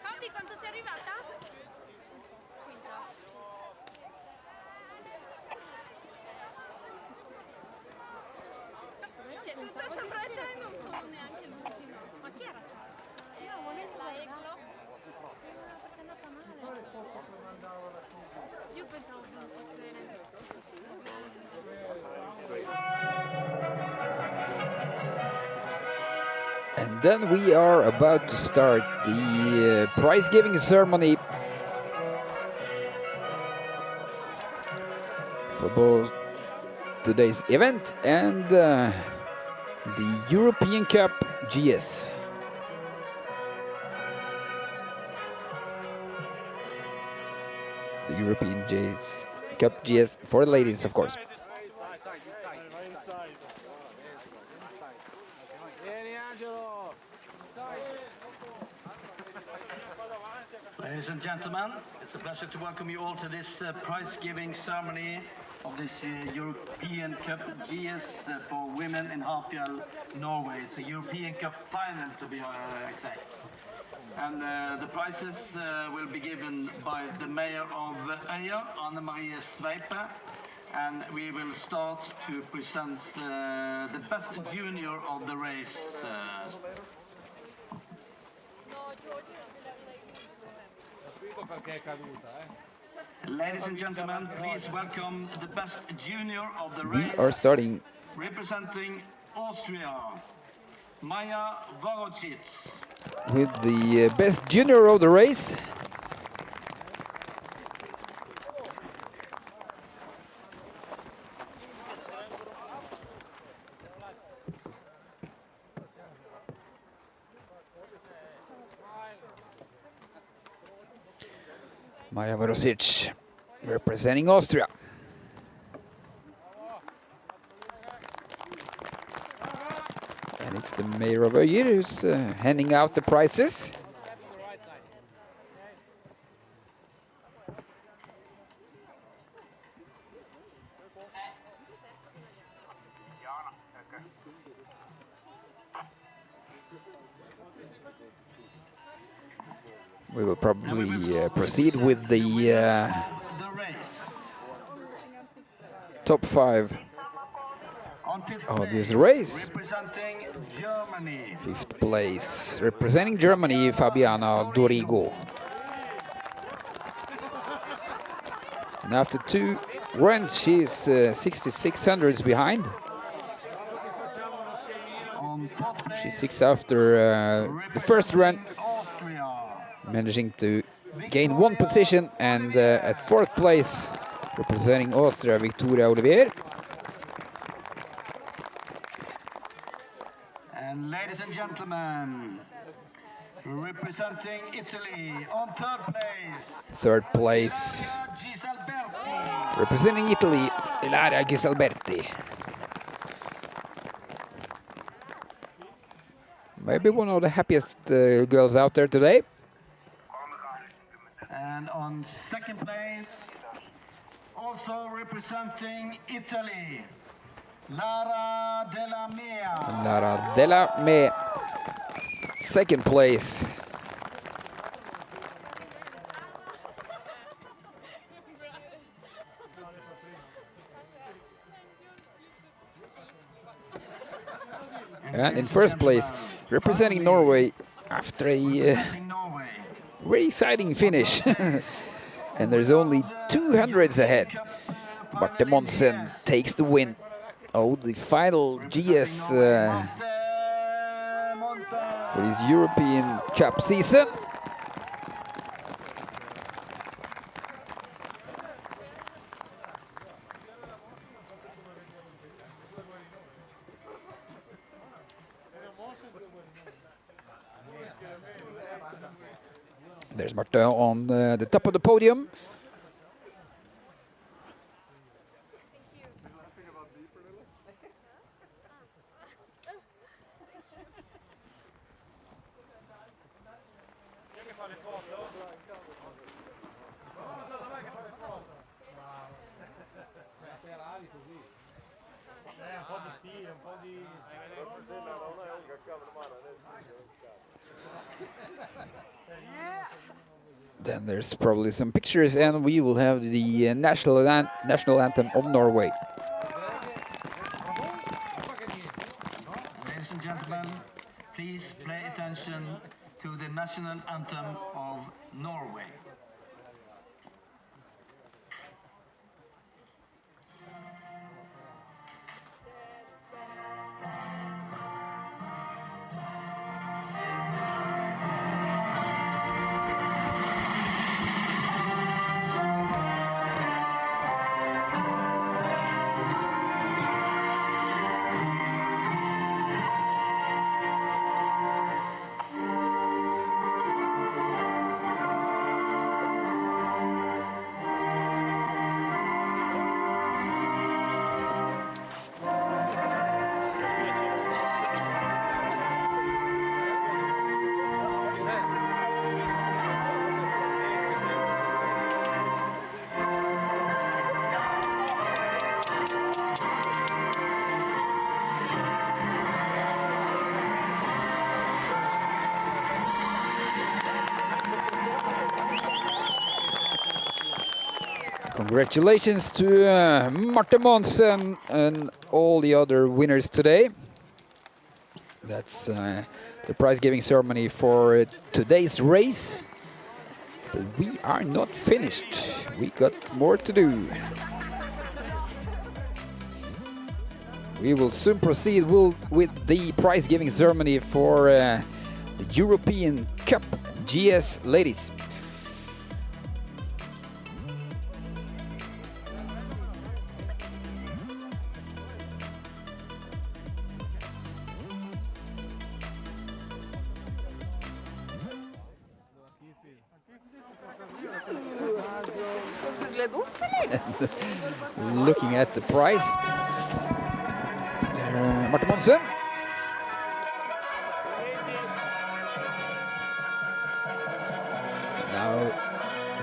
S7: Cambi, quanto sei arrivata? Quinta. Cioè, tutta sta fretta e non so neanche l'ultima. Ma chi era? Io volevo la Eclo. Perché è andata male. Io pensavo che non fosse...
S1: And then we are about to start the prize giving ceremony for both today's event and the European Cup GS. The European Cup GS for the ladies, of course.
S3: Ladies and gentlemen, it's a pleasure to welcome you all to this prize-giving ceremony of this European Cup GS for women in Hafjell, Norway. It's a European Cup final, to be exact. And the prizes will be given by the mayor of Øya, Anne Marie Sveipe, and we will start to present the best junior of the race. Ladies and gentlemen, please welcome the best junior of the race.
S1: We are starting
S3: representing Austria, Maja Varocic.
S1: With the best junior of the race. Maja Varocic representing Austria. And it's the mayor of Øyer who's handing out the prizes. We will probably proceed with the top 5 of this race. Fifth place, representing Germany, Fabiana Dorigo. And after 2 runs, she's 6,600 behind. She's 6 after the first run, managing to gain 1 position, and at 4th place, representing Austria, Victoria Olivier.
S3: And ladies and gentlemen, representing Italy on 3rd place.
S1: 3rd place, representing Italy, Ilaria Ghisalberti. Maybe one of the happiest girls out there today.
S3: And on 2nd place, also representing Italy, Lara Della Mea.
S1: Lara Della Mea, 2nd place. And in 1st place, representing Norway after a very exciting finish. And there's only 200s ahead. Marte Monsen takes the win. Oh, the final GS for his European Cup season. There's Martin on the top of the podium. Then there's probably some pictures, and we will have the national anthem of Norway.
S3: Ladies and gentlemen, please pay attention to the national anthem of Norway.
S1: Congratulations to Marte Monsen and all the other winners today. That's the prize-giving ceremony for today's race. But we are not finished. We got more to do. We will soon proceed with the prize-giving ceremony for the European Cup GS Ladies. Looking at the prize, Marte Monsen. Now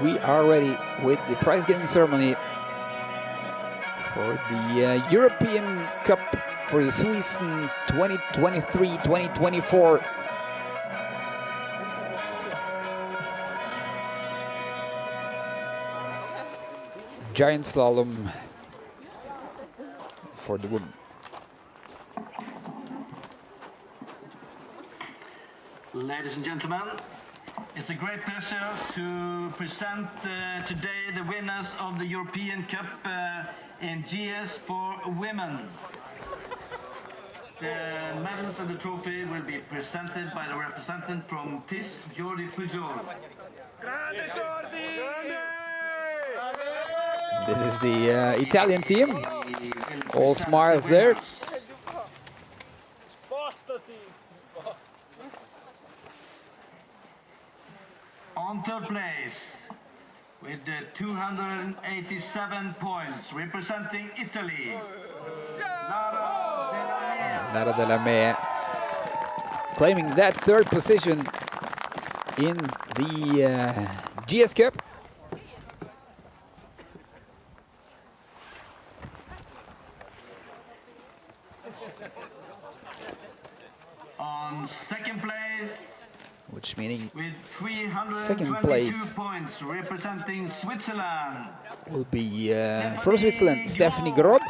S1: we are ready with the prize-giving ceremony for the European Cup for the season 2023-2024. Giant slalom for the women.
S3: Ladies and gentlemen, it's a great pleasure to present today the winners of the European Cup in GS for women. The medals and the trophy will be presented by the representative from FIS, Jordi Pujol.
S4: Grande Jordi!
S1: This is the Italian team. All smiles there.
S3: On third place, with 287 points, representing Italy,
S1: Lara Della Mee claiming that third position in the GS Cup.
S3: On second place,
S1: which meaning
S3: with
S1: second
S3: 322
S1: place
S3: points, representing Switzerland,
S1: will be for Switzerland, Stephanie Groth.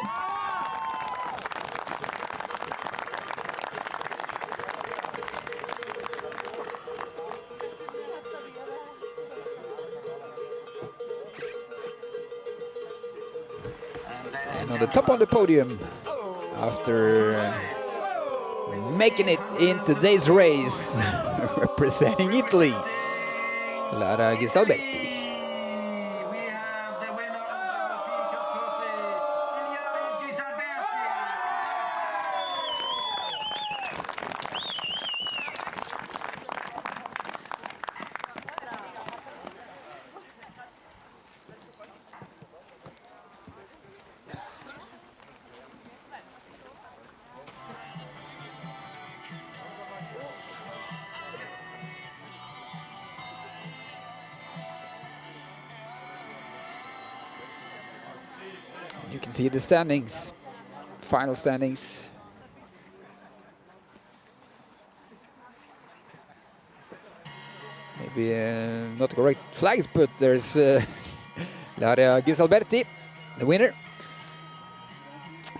S1: And on the top of the podium, after making it in today's race, representing Italy, Lara Ghisalberti.
S3: we have the winner of the European Cup trophy, Ghisalberti.
S1: You can see the standings final standings. Maybe not correct flags, but there's Laria Gisalberti, the winner.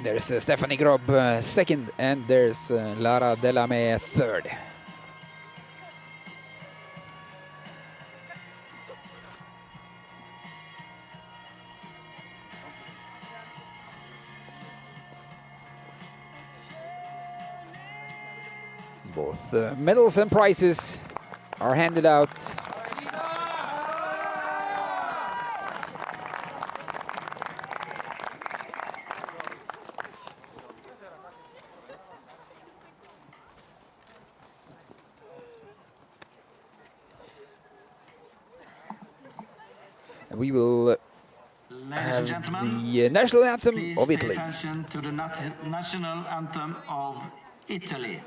S1: There's Stephanie Grob second, and there's Lara Delame third. Both medals and prizes are handed out. And we will have the national anthem of Italy.
S3: Please pay attention to the national anthem of Italy.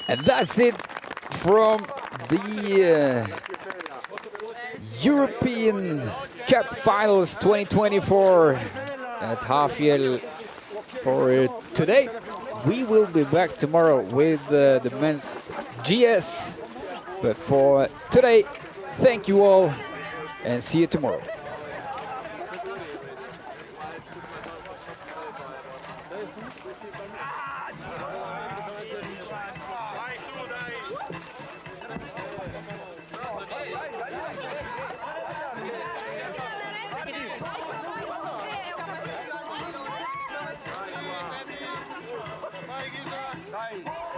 S1: And that's it from the European Cup Finals 2024 at Hafjell for today. We will be back tomorrow with the men's GS. But for today, thank you all and see you tomorrow.
S7: Dai.